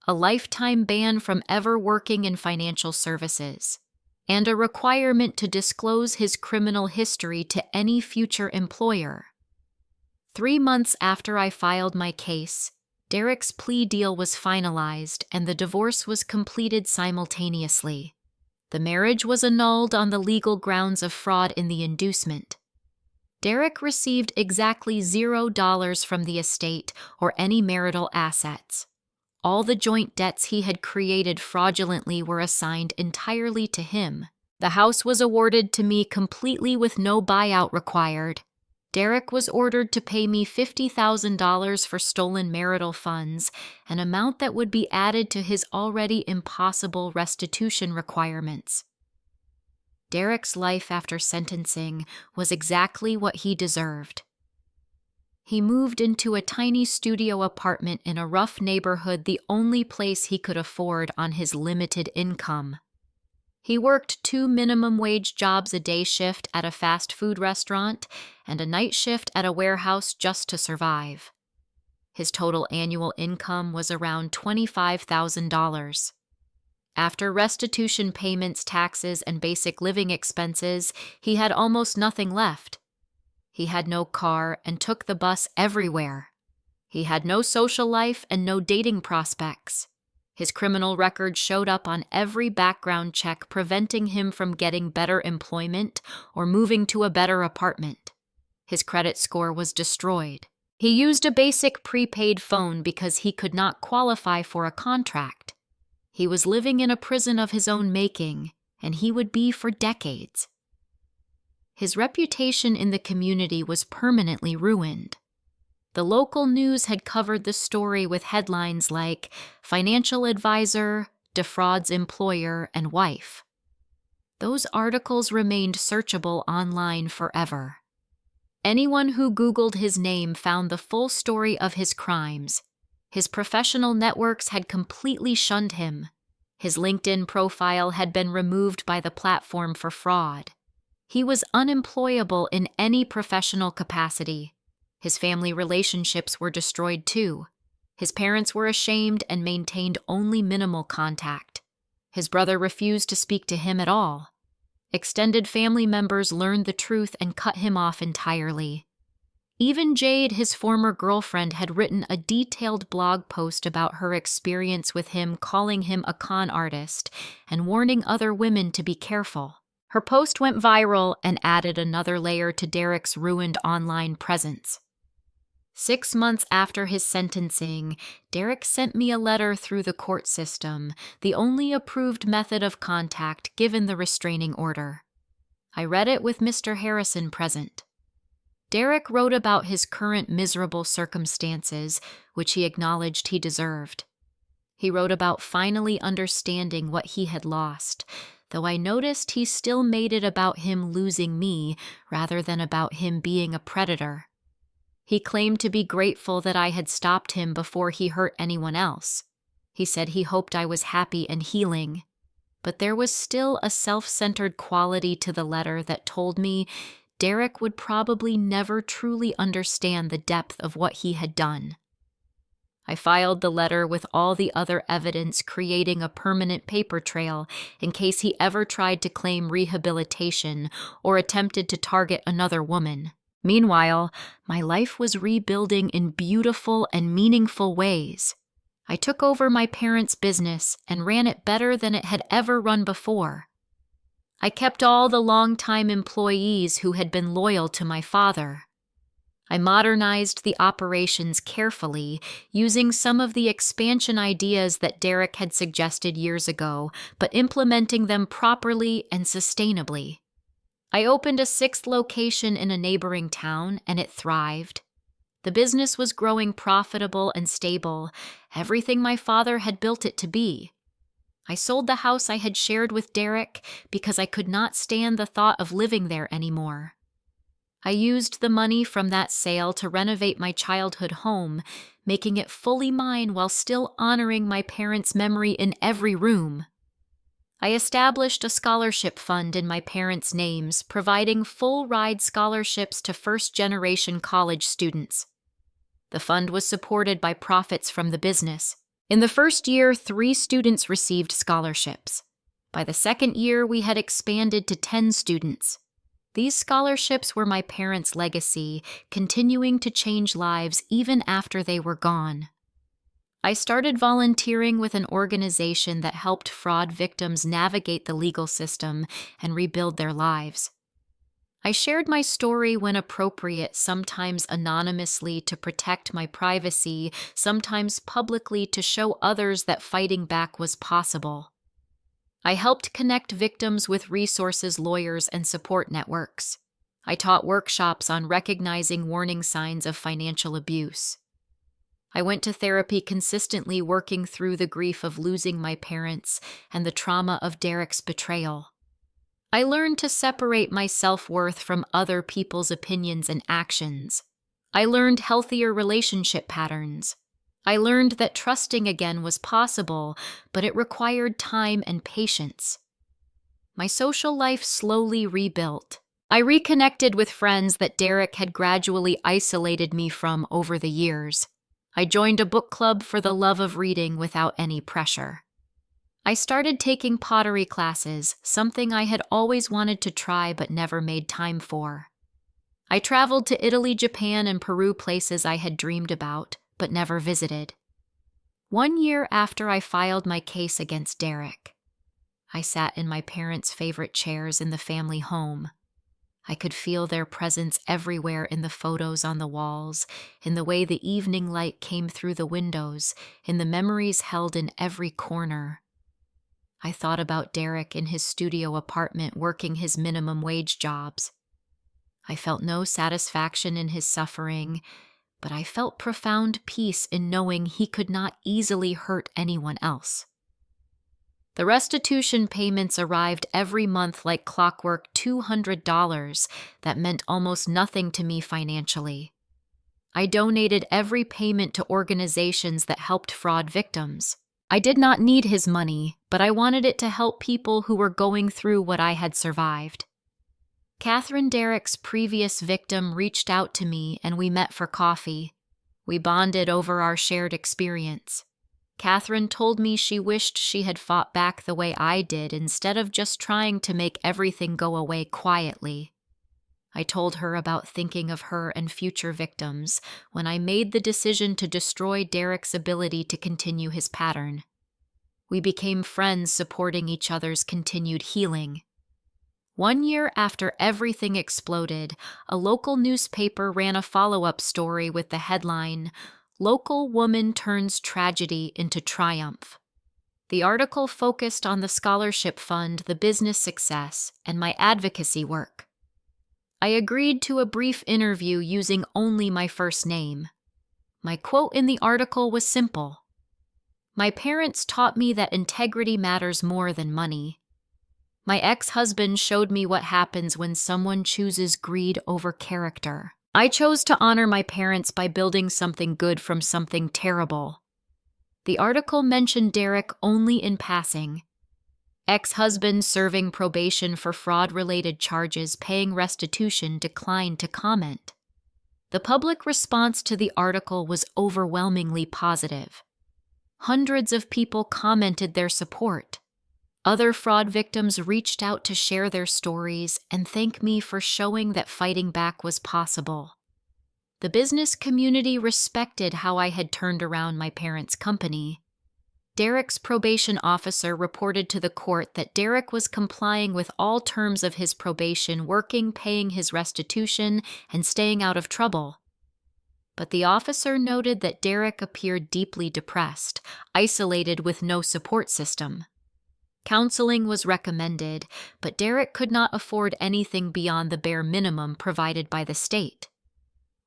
a lifetime ban from ever working in financial services, and a requirement to disclose his criminal history to any future employer. 3 months after I filed my case, Derek's plea deal was finalized and the divorce was completed simultaneously. The marriage was annulled on the legal grounds of fraud in the inducement. Derek received exactly $0 from the estate or any marital assets. All the joint debts he had created fraudulently were assigned entirely to him. The house was awarded to me completely with no buyout required. Derek was ordered to pay me $50,000 for stolen marital funds, an amount that would be added to his already impossible restitution requirements. Derek's life after sentencing was exactly what he deserved. He moved into a tiny studio apartment in a rough neighborhood, the only place he could afford on his limited income. He worked 2 minimum wage jobs, a day shift at a fast food restaurant and a night shift at a warehouse just to survive. His total annual income was around $25,000. After restitution payments, taxes, and basic living expenses, he had almost nothing left. He had no car and took the bus everywhere. He had no social life and no dating prospects. His criminal record showed up on every background check, preventing him from getting better employment or moving to a better apartment. His credit score was destroyed. He used a basic prepaid phone because he could not qualify for a contract. He was living in a prison of his own making, and he would be for decades. His reputation in the community was permanently ruined. The local news had covered the story with headlines like "Financial Advisor, Defrauds Employer and Wife." Those articles remained searchable online forever. Anyone who Googled his name found the full story of his crimes. His professional networks had completely shunned him. His LinkedIn profile had been removed by the platform for fraud. He was unemployable in any professional capacity. His family relationships were destroyed too. His parents were ashamed and maintained only minimal contact. His brother refused to speak to him at all. Extended family members learned the truth and cut him off entirely. Even Jade, his former girlfriend, had written a detailed blog post about her experience with him, calling him a con artist and warning other women to be careful. Her post went viral and added another layer to Derek's ruined online presence. 6 months after his sentencing, Derek sent me a letter through the court system, the only approved method of contact given the restraining order. I read it with Mr. Harrison present. Derek wrote about his current miserable circumstances, which he acknowledged he deserved. He wrote about finally understanding what he had lost, though I noticed he still made it about him losing me rather than about him being a predator. He claimed to be grateful that I had stopped him before he hurt anyone else. He said he hoped I was happy and healing, but there was still a self-centered quality to the letter that told me Derek would probably never truly understand the depth of what he had done. I filed the letter with all the other evidence, creating a permanent paper trail in case he ever tried to claim rehabilitation or attempted to target another woman. Meanwhile, my life was rebuilding in beautiful and meaningful ways. I took over my parents' business and ran it better than it had ever run before. I kept all the longtime employees who had been loyal to my father. I modernized the operations carefully, using some of the expansion ideas that Derek had suggested years ago, but implementing them properly and sustainably. I opened a sixth location in a neighboring town, and it thrived. The business was growing profitable and stable, everything my father had built it to be. I sold the house I had shared with Derek because I could not stand the thought of living there anymore. I used the money from that sale to renovate my childhood home, making it fully mine while still honoring my parents' memory in every room. I established a scholarship fund in my parents' names, providing full-ride scholarships to first-generation college students. The fund was supported by profits from the business. In the first year, 3 students received scholarships. By the second year, we had expanded to 10 students. These scholarships were my parents' legacy, continuing to change lives even after they were gone. I started volunteering with an organization that helped fraud victims navigate the legal system and rebuild their lives. I shared my story when appropriate, sometimes anonymously to protect my privacy, sometimes publicly to show others that fighting back was possible. I helped connect victims with resources, lawyers, and support networks. I taught workshops on recognizing warning signs of financial abuse. I went to therapy consistently, working through the grief of losing my parents and the trauma of Derek's betrayal. I learned to separate my self-worth from other people's opinions and actions. I learned healthier relationship patterns. I learned that trusting again was possible, but it required time and patience. My social life slowly rebuilt. I reconnected with friends that Derek had gradually isolated me from over the years. I joined a book club for the love of reading without any pressure. I started taking pottery classes, something I had always wanted to try but never made time for. I traveled to Italy, Japan, and Peru, places I had dreamed about but never visited. 1 year after I filed my case against Derek, I sat in my parents' favorite chairs in the family home. I could feel their presence everywhere, in the photos on the walls, in the way the evening light came through the windows, in the memories held in every corner. I thought about Derek in his studio apartment working his minimum wage jobs. I felt no satisfaction in his suffering, but I felt profound peace in knowing he could not easily hurt anyone else. The restitution payments arrived every month like clockwork, $200 that meant almost nothing to me financially. I donated every payment to organizations that helped fraud victims. I did not need his money, but I wanted it to help people who were going through what I had survived. Catherine, Derek's previous victim, reached out to me and we met for coffee. We bonded over our shared experience. Catherine told me she wished she had fought back the way I did instead of just trying to make everything go away quietly. I told her about thinking of her and future victims when I made the decision to destroy Derek's ability to continue his pattern. We became friends, supporting each other's continued healing. 1 year after everything exploded, a local newspaper ran a follow-up story with the headline, "Local Woman Turns Tragedy into Triumph." The article focused on the scholarship fund, the business success, and my advocacy work. I agreed to a brief interview using only my first name. My quote in the article was simple. "My parents taught me that integrity matters more than money. My ex-husband showed me what happens when someone chooses greed over character. I chose to honor my parents by building something good from something terrible." The article mentioned Derek only in passing. Ex-husband serving probation for fraud-related charges, paying restitution, declined to comment. The public response to the article was overwhelmingly positive. Hundreds of people commented their support. Other fraud victims reached out to share their stories and thank me for showing that fighting back was possible. The business community respected how I had turned around my parents' company. Derek's probation officer reported to the court that Derek was complying with all terms of his probation, working, paying his restitution, and staying out of trouble. But the officer noted that Derek appeared deeply depressed, isolated with no support system. Counseling was recommended, but Derek could not afford anything beyond the bare minimum provided by the state.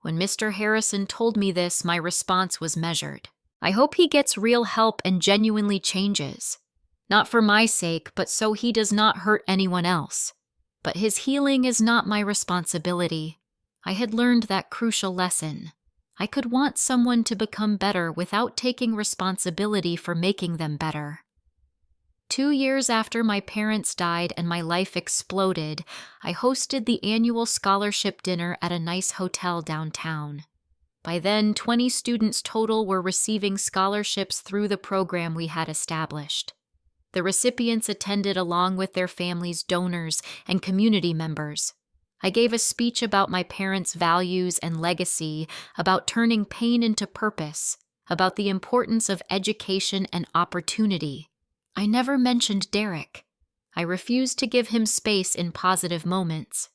When Mr. Harrison told me this, my response was measured. I hope he gets real help and genuinely changes. Not for my sake, but so he does not hurt anyone else. But his healing is not my responsibility. I had learned that crucial lesson. I could want someone to become better without taking responsibility for making them better. 2 years after my parents died and my life exploded, I hosted the annual scholarship dinner at a nice hotel downtown. By then, 20 students total were receiving scholarships through the program we had established. The recipients attended along with their families, donors, and community members. I gave a speech about my parents' values and legacy, about turning pain into purpose, about the importance of education and opportunity. I never mentioned Derek. I refused to give him space in positive moments.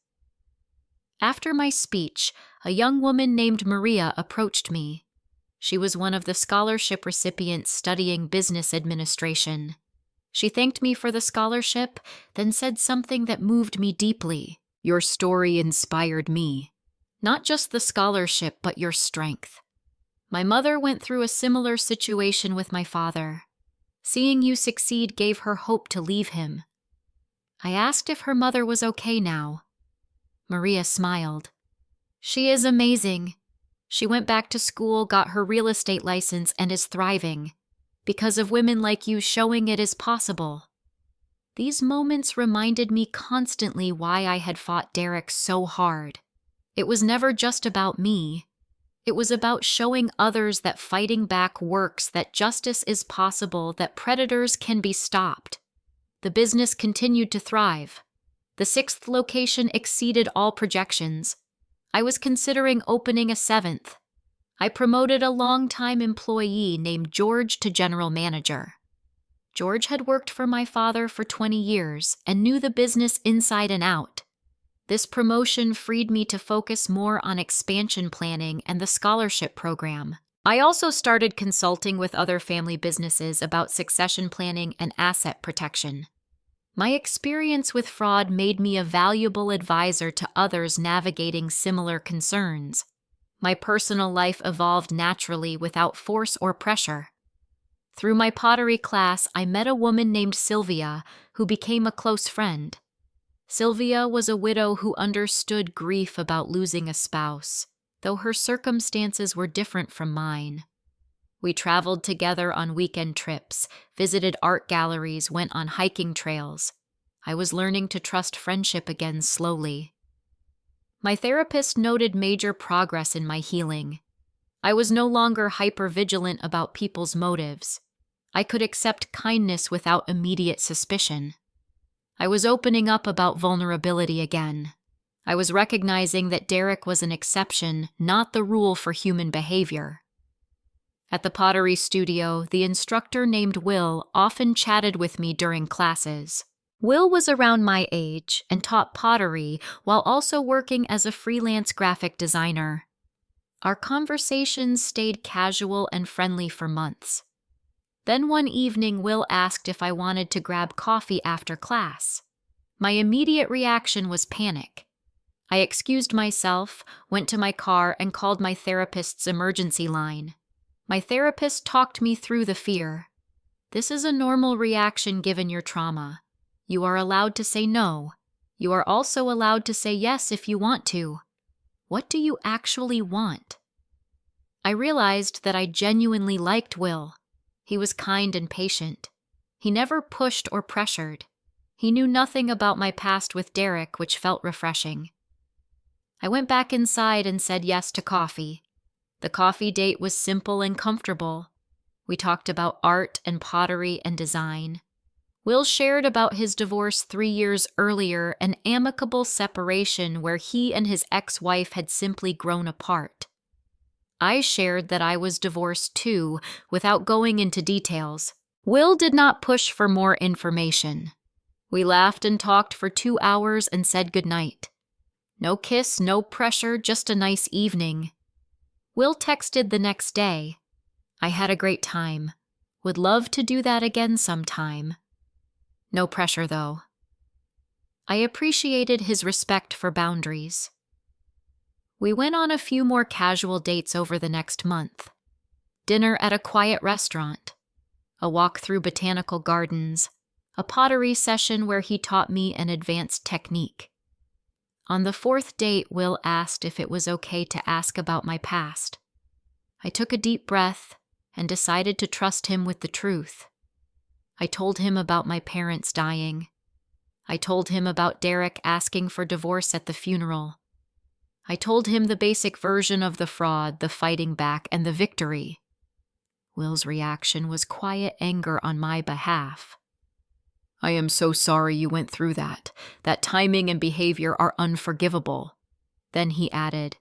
After my speech, a young woman named Maria approached me. She was one of the scholarship recipients studying business administration. She thanked me for the scholarship, then said something that moved me deeply. Your story inspired me. Not just the scholarship, but your strength. My mother went through a similar situation with my father. Seeing you succeed gave her hope to leave him. I asked if her mother was okay now. Maria smiled. She is amazing. She went back to school, got her real estate license, and is thriving. Because of women like you showing it is possible. These moments reminded me constantly why I had fought Derek so hard. It was never just about me. It was about showing others that fighting back works, that justice is possible, that predators can be stopped. The business continued to thrive. The 6th location exceeded all projections. I was considering opening a 7th. I promoted a longtime employee named George to general manager. George had worked for my father for 20 years and knew the business inside and out. This promotion freed me to focus more on expansion planning and the scholarship program. I also started consulting with other family businesses about succession planning and asset protection. My experience with fraud made me a valuable advisor to others navigating similar concerns. My personal life evolved naturally without force or pressure. Through my pottery class, I met a woman named Sylvia who became a close friend. Sylvia was a widow who understood grief about losing a spouse, though her circumstances were different from mine. We traveled together on weekend trips, visited art galleries, went on hiking trails. I was learning to trust friendship again slowly. My therapist noted major progress in my healing. I was no longer hypervigilant about people's motives. I could accept kindness without immediate suspicion. I was opening up about vulnerability again. I was recognizing that Derek was an exception, not the rule for human behavior. At the pottery studio, the instructor named Will often chatted with me during classes. Will was around my age and taught pottery while also working as a freelance graphic designer. Our conversations stayed casual and friendly for months. Then one evening, Will asked if I wanted to grab coffee after class. My immediate reaction was panic. I excused myself, went to my car, and called my therapist's emergency line. My therapist talked me through the fear. This is a normal reaction given your trauma. You are allowed to say no. You are also allowed to say yes if you want to. What do you actually want? I realized that I genuinely liked Will. He was kind and patient. He never pushed or pressured. He knew nothing about my past with Derek, which felt refreshing. I went back inside and said yes to coffee. The coffee date was simple and comfortable. We talked about art and pottery and design. Will shared about his divorce 3 years earlier, an amicable separation where he and his ex-wife had simply grown apart. I shared that I was divorced too, without going into details. Will did not push for more information. We laughed and talked for 2 hours and said goodnight. No kiss, no pressure, just a nice evening. Will texted the next day. I had a great time. Would love to do that again sometime. No pressure, though. I appreciated his respect for boundaries. We went on a few more casual dates over the next month. Dinner at a quiet restaurant, a walk through botanical gardens, a pottery session where he taught me an advanced technique. On the 4th date, Will asked if it was okay to ask about my past. I took a deep breath and decided to trust him with the truth. I told him about my parents dying. I told him about Derek asking for divorce at the funeral. I told him the basic version of the fraud, the fighting back, and the victory. Will's reaction was quiet anger on my behalf. I am so sorry you went through that. That timing and behavior are unforgivable. Then he added,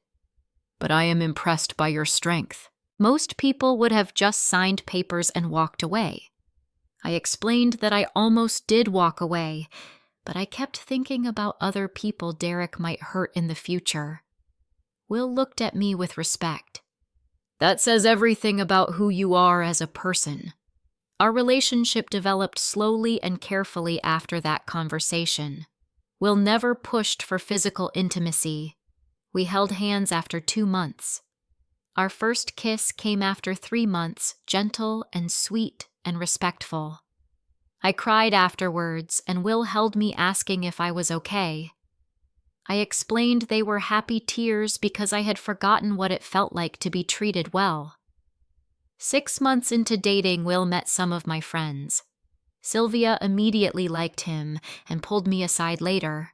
but I am impressed by your strength. Most people would have just signed papers and walked away. I explained that I almost did walk away, but I kept thinking about other people Derek might hurt in the future. Will looked at me with respect. That says everything about who you are as a person. Our relationship developed slowly and carefully after that conversation. Will never pushed for physical intimacy. We held hands after 2 months. Our first kiss came after 3 months, gentle and sweet and respectful. I cried afterwards, and Will held me asking if I was okay. I explained they were happy tears because I had forgotten what it felt like to be treated well. 6 months into dating, Will met some of my friends. Sylvia immediately liked him and pulled me aside later.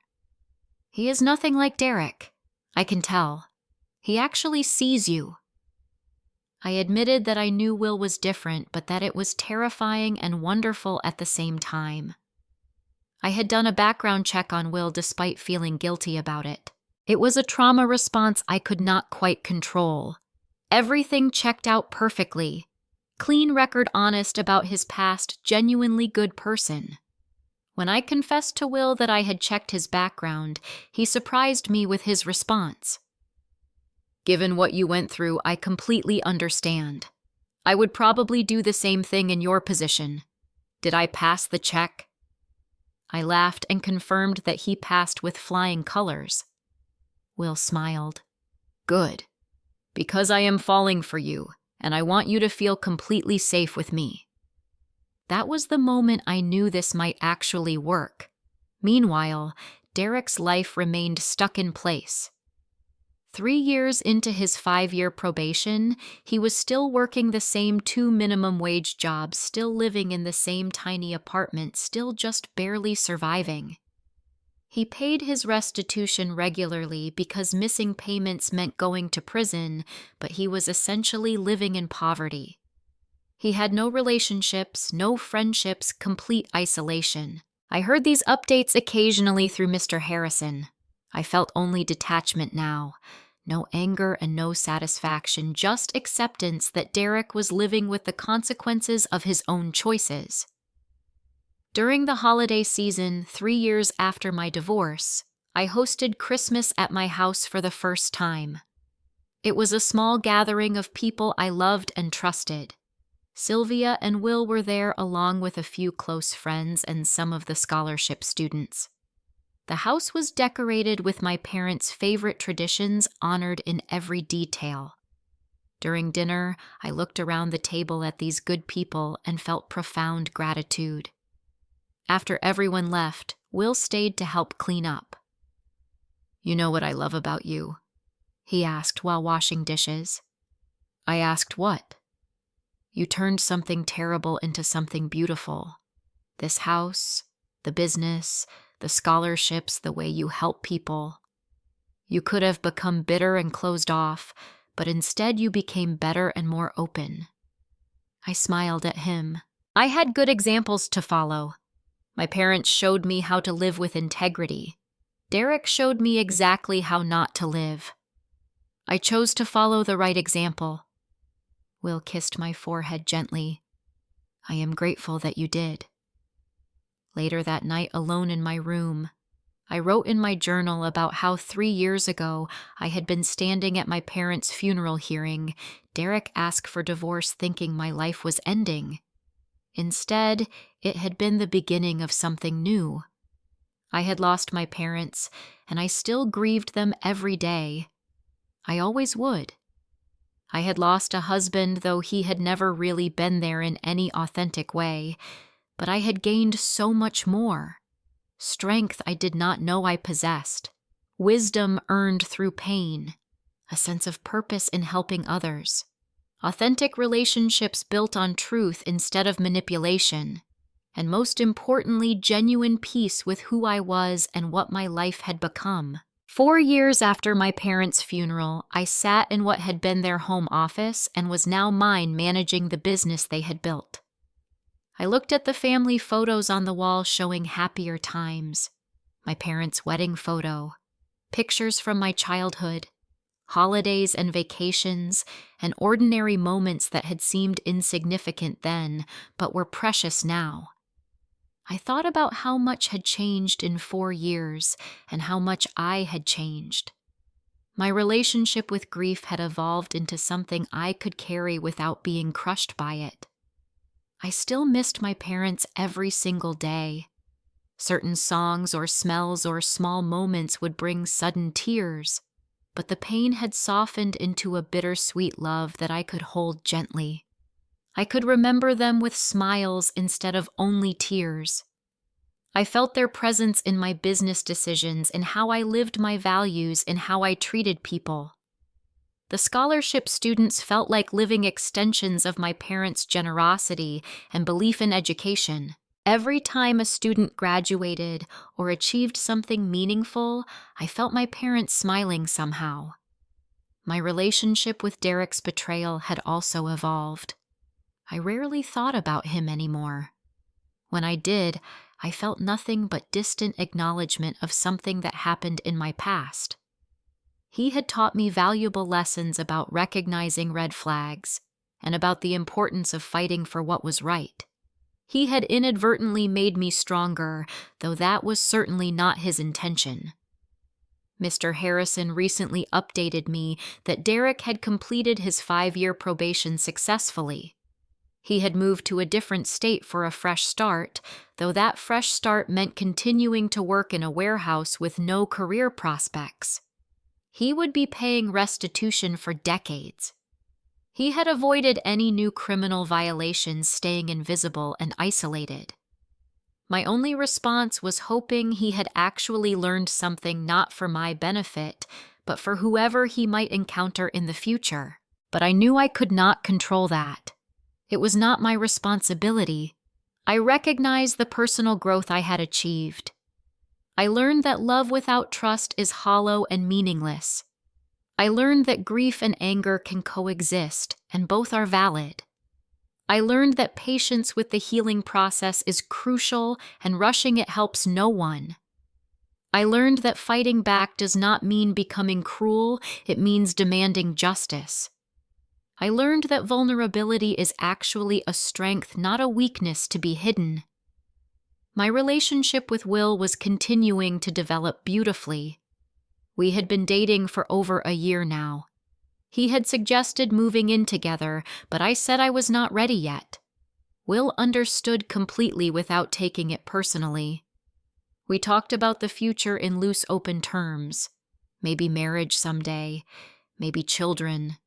He is nothing like Derek. I can tell. He actually sees you. I admitted that I knew Will was different, but that it was terrifying and wonderful at the same time. I had done a background check on Will despite feeling guilty about it. It was a trauma response I could not quite control. Everything checked out perfectly. Clean record, honest about his past, genuinely good person. When I confessed to Will that I had checked his background, he surprised me with his response. Given what you went through, I completely understand. I would probably do the same thing in your position. Did I pass the check? I laughed and confirmed that he passed with flying colors. Will smiled. Good. Because I am falling for you, and I want you to feel completely safe with me. That was the moment I knew this might actually work. Meanwhile, Derek's life remained stuck in place. 3 years into his 5-year probation, he was still working the same 2 minimum wage jobs, still living in the same tiny apartment, still just barely surviving. He paid his restitution regularly because missing payments meant going to prison, but he was essentially living in poverty. He had no relationships, no friendships, complete isolation. I heard these updates occasionally through Mr. Harrison. I felt only detachment now. No anger and no satisfaction, just acceptance that Derek was living with the consequences of his own choices. During the holiday season, 3 years after my divorce, I hosted Christmas at my house for the first time. It was a small gathering of people I loved and trusted. Sylvia and Will were there along with a few close friends and some of the scholarship students. The house was decorated with my parents' favorite traditions honored in every detail. During dinner, I looked around the table at these good people and felt profound gratitude. After everyone left, Will stayed to help clean up. You know what I love about you? He asked while washing dishes. I asked what? You turned something terrible into something beautiful. This house, the business, the scholarships, the way you help people. You could have become bitter and closed off, but instead you became better and more open. I smiled at him. I had good examples to follow. My parents showed me how to live with integrity. Derek showed me exactly how not to live. I chose to follow the right example. Will kissed my forehead gently. I am grateful that you did. Later that night, alone in my room, I wrote in my journal about how 3 years ago I had been standing at my parents' funeral hearing. Derek asked for divorce thinking my life was ending. Instead, it had been the beginning of something new. I had lost my parents, and I still grieved them every day. I always would. I had lost a husband, though he had never really been there in any authentic way, but I had gained so much more. Strength I did not know I possessed, wisdom earned through pain, a sense of purpose in helping others, authentic relationships built on truth instead of manipulation, and most importantly, genuine peace with who I was and what my life had become. 4 years after my parents' funeral, I sat in what had been their home office and was now mine, managing the business they had built. I looked at the family photos on the wall showing happier times, my parents' wedding photo, pictures from my childhood, holidays and vacations, and ordinary moments that had seemed insignificant then, but were precious now. I thought about how much had changed in 4 years and how much I had changed. My relationship with grief had evolved into something I could carry without being crushed by it. I still missed my parents every single day. Certain songs or smells or small moments would bring sudden tears, but the pain had softened into a bittersweet love that I could hold gently. I could remember them with smiles instead of only tears. I felt their presence in my business decisions, in how I lived my values, in how I treated people. The scholarship students felt like living extensions of my parents' generosity and belief in education. Every time a student graduated or achieved something meaningful, I felt my parents smiling somehow. My relationship with Derek's betrayal had also evolved. I rarely thought about him anymore. When I did, I felt nothing but distant acknowledgement of something that happened in my past. He had taught me valuable lessons about recognizing red flags and about the importance of fighting for what was right. He had inadvertently made me stronger, though that was certainly not his intention. Mr. Harrison recently updated me that Derek had completed his 5-year probation successfully. He had moved to a different state for a fresh start, though that fresh start meant continuing to work in a warehouse with no career prospects. He would be paying restitution for decades. He had avoided any new criminal violations, staying invisible and isolated. My only response was hoping he had actually learned something not for my benefit, but for whoever he might encounter in the future. But I knew I could not control that. It was not my responsibility. I recognized the personal growth I had achieved. I learned that love without trust is hollow and meaningless. I learned that grief and anger can coexist, and both are valid. I learned that patience with the healing process is crucial, and rushing it helps no one. I learned that fighting back does not mean becoming cruel, it means demanding justice. I learned that vulnerability is actually a strength, not a weakness to be hidden. My relationship with Will was continuing to develop beautifully. We had been dating for over a year now. He had suggested moving in together, but I said I was not ready yet. Will understood completely without taking it personally. We talked about the future in loose, open terms. Maybe marriage someday, maybe children,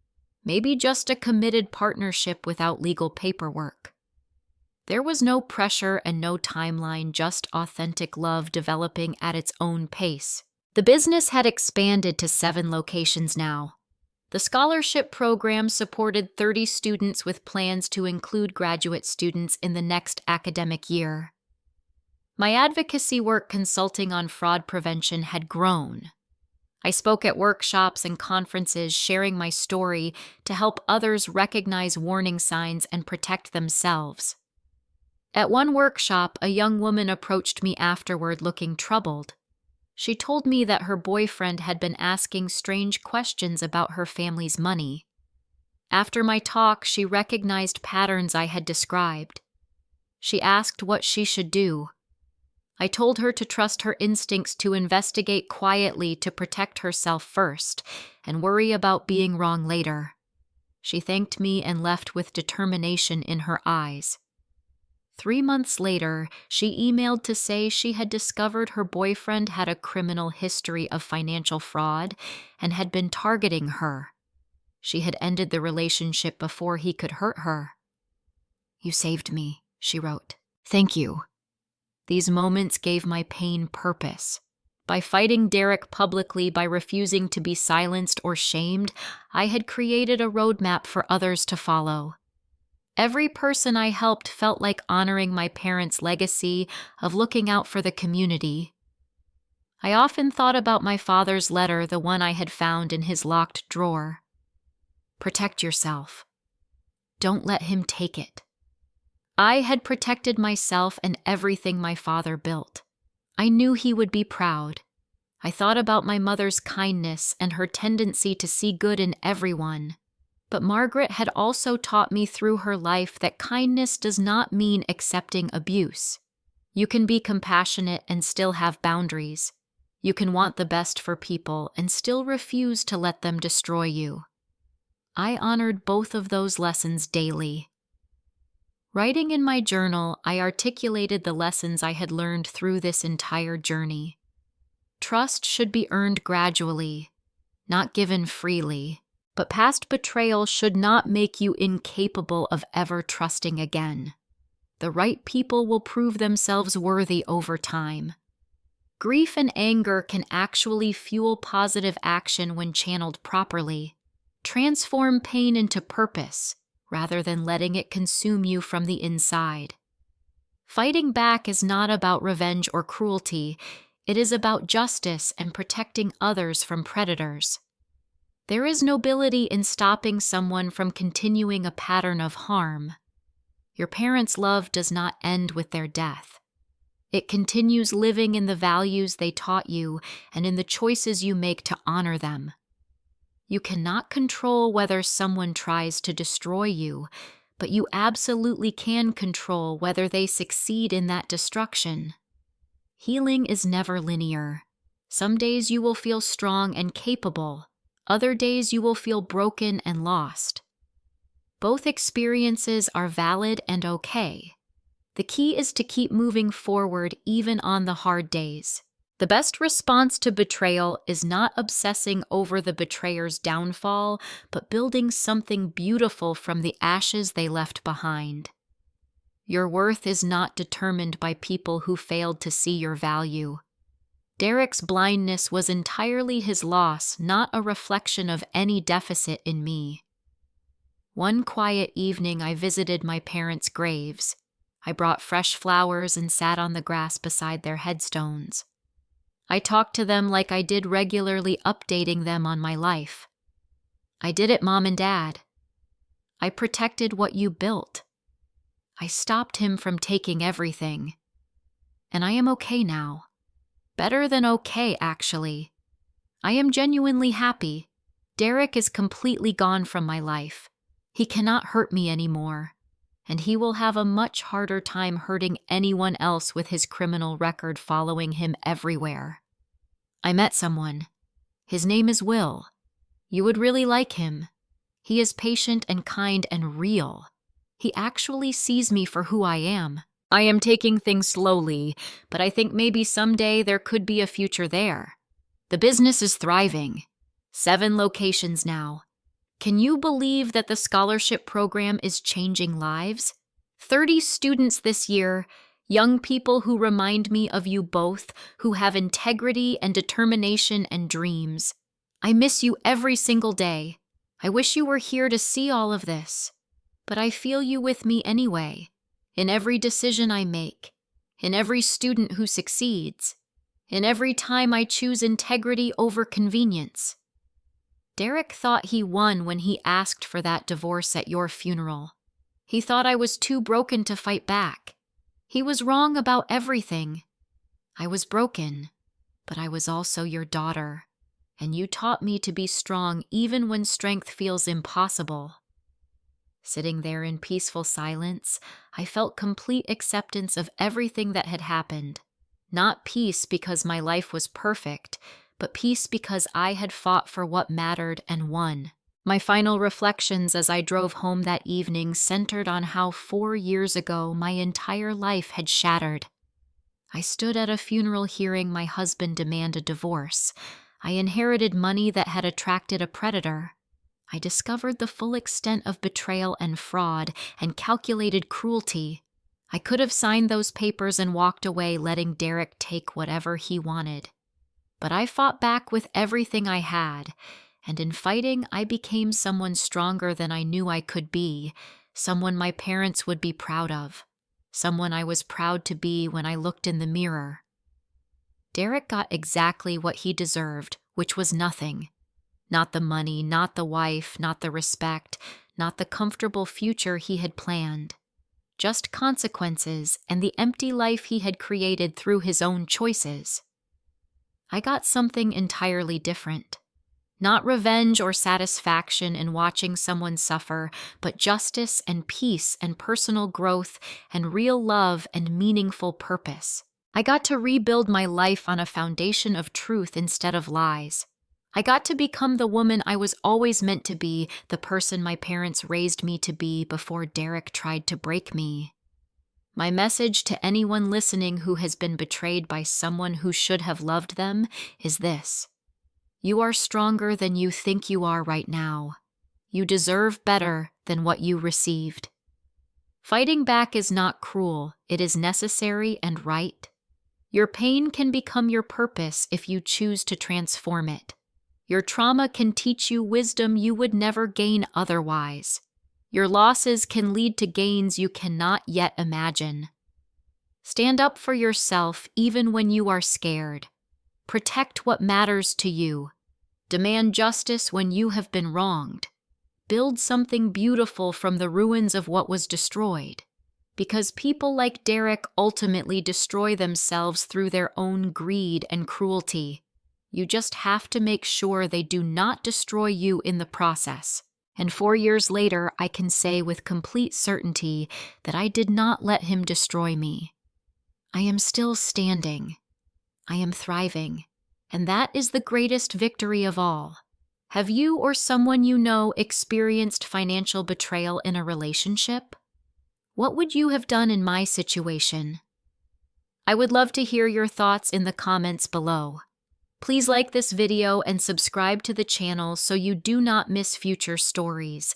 maybe just a committed partnership without legal paperwork. There was no pressure and no timeline, just authentic love developing at its own pace. The business had expanded to 7 locations now. The scholarship program supported 30 students with plans to include graduate students in the next academic year. My advocacy work consulting on fraud prevention had grown. I spoke at workshops and conferences sharing my story to help others recognize warning signs and protect themselves. At one workshop, a young woman approached me afterward looking troubled. She told me that her boyfriend had been asking strange questions about her family's money. After my talk, she recognized patterns I had described. She asked what she should do. I told her to trust her instincts to investigate quietly to protect herself first and worry about being wrong later. She thanked me and left with determination in her eyes. 3 months later, she emailed to say she had discovered her boyfriend had a criminal history of financial fraud and had been targeting her. She had ended the relationship before he could hurt her. "You saved me," she wrote. "Thank you." These moments gave my pain purpose. By fighting Derek publicly, by refusing to be silenced or shamed, I had created a roadmap for others to follow. Every person I helped felt like honoring my parents' legacy of looking out for the community. I often thought about my father's letter, the one I had found in his locked drawer. Protect yourself. Don't let him take it. I had protected myself and everything my father built. I knew he would be proud. I thought about my mother's kindness and her tendency to see good in everyone. But Margaret had also taught me through her life that kindness does not mean accepting abuse. You can be compassionate and still have boundaries. You can want the best for people and still refuse to let them destroy you. I honored both of those lessons daily. Writing in my journal, I articulated the lessons I had learned through this entire journey. Trust should be earned gradually, not given freely. But past betrayal should not make you incapable of ever trusting again. The right people will prove themselves worthy over time. Grief and anger can actually fuel positive action when channeled properly. Transform pain into purpose, rather than letting it consume you from the inside. Fighting back is not about revenge or cruelty. It is about justice and protecting others from predators. There is nobility in stopping someone from continuing a pattern of harm. Your parents' love does not end with their death. It continues living in the values they taught you and in the choices you make to honor them. You cannot control whether someone tries to destroy you, but you absolutely can control whether they succeed in that destruction. Healing is never linear. Some days you will feel strong and capable. Other days you will feel broken and lost. Both experiences are valid and okay. The key is to keep moving forward even on the hard days. The best response to betrayal is not obsessing over the betrayer's downfall, but building something beautiful from the ashes they left behind. Your worth is not determined by people who failed to see your value. Derek's blindness was entirely his loss, not a reflection of any deficit in me. One quiet evening, I visited my parents' graves. I brought fresh flowers and sat on the grass beside their headstones. I talked to them like I did regularly, updating them on my life. "I did it, Mom and Dad. I protected what you built. I stopped him from taking everything. And I am okay now. Better than okay, actually. I am genuinely happy. Derek is completely gone from my life. He cannot hurt me anymore, and he will have a much harder time hurting anyone else with his criminal record following him everywhere. I met someone. His name is Will. You would really like him. He is patient and kind and real. He actually sees me for who I am. I am taking things slowly, but I think maybe someday there could be a future there. The business is thriving. 7 locations now. Can you believe that the scholarship program is changing lives? 30 students this year, young people who remind me of you both, who have integrity and determination and dreams. I miss you every single day. I wish you were here to see all of this. But I feel you with me anyway. In every decision I make, in every student who succeeds, in every time I choose integrity over convenience. Derek thought he won when he asked for that divorce at your funeral. He thought I was too broken to fight back. He was wrong about everything. I was broken, but I was also your daughter, and you taught me to be strong even when strength feels impossible. Sitting there in peaceful silence, I felt complete acceptance of everything that had happened. Not peace because my life was perfect, but peace because I had fought for what mattered and won. My final reflections as I drove home that evening centered on how 4 years ago my entire life had shattered. I stood at a funeral hearing my husband demand a divorce. I inherited money that had attracted a predator. I discovered the full extent of betrayal and fraud and calculated cruelty. I could have signed those papers and walked away, letting Derek take whatever he wanted. But I fought back with everything I had, and in fighting, I became someone stronger than I knew I could be, someone my parents would be proud of, someone I was proud to be when I looked in the mirror. Derek got exactly what he deserved, which was nothing. Not the money, not the wife, not the respect, not the comfortable future he had planned. Just consequences and the empty life he had created through his own choices. I got something entirely different. Not revenge or satisfaction in watching someone suffer, but justice and peace and personal growth and real love and meaningful purpose. I got to rebuild my life on a foundation of truth instead of lies. I got to become the woman I was always meant to be, the person my parents raised me to be before Derek tried to break me. My message to anyone listening who has been betrayed by someone who should have loved them is this: you are stronger than you think you are right now. You deserve better than what you received. Fighting back is not cruel, it is necessary and right. Your pain can become your purpose if you choose to transform it. Your trauma can teach you wisdom you would never gain otherwise. Your losses can lead to gains you cannot yet imagine. Stand up for yourself even when you are scared. Protect what matters to you. Demand justice when you have been wronged. Build something beautiful from the ruins of what was destroyed. Because people like Derek ultimately destroy themselves through their own greed and cruelty. You just have to make sure they do not destroy you in the process. And 4 years later, I can say with complete certainty that I did not let him destroy me. I am still standing. I am thriving. And that is the greatest victory of all. Have you or someone you know experienced financial betrayal in a relationship? What would you have done in my situation? I would love to hear your thoughts in the comments below. Please like this video and subscribe to the channel so you do not miss future stories.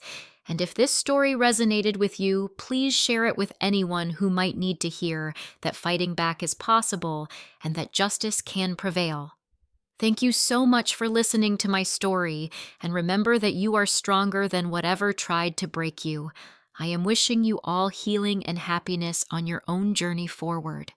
And if this story resonated with you, please share it with anyone who might need to hear that fighting back is possible and that justice can prevail. Thank you so much for listening to my story, and remember that you are stronger than whatever tried to break you. I am wishing you all healing and happiness on your own journey forward.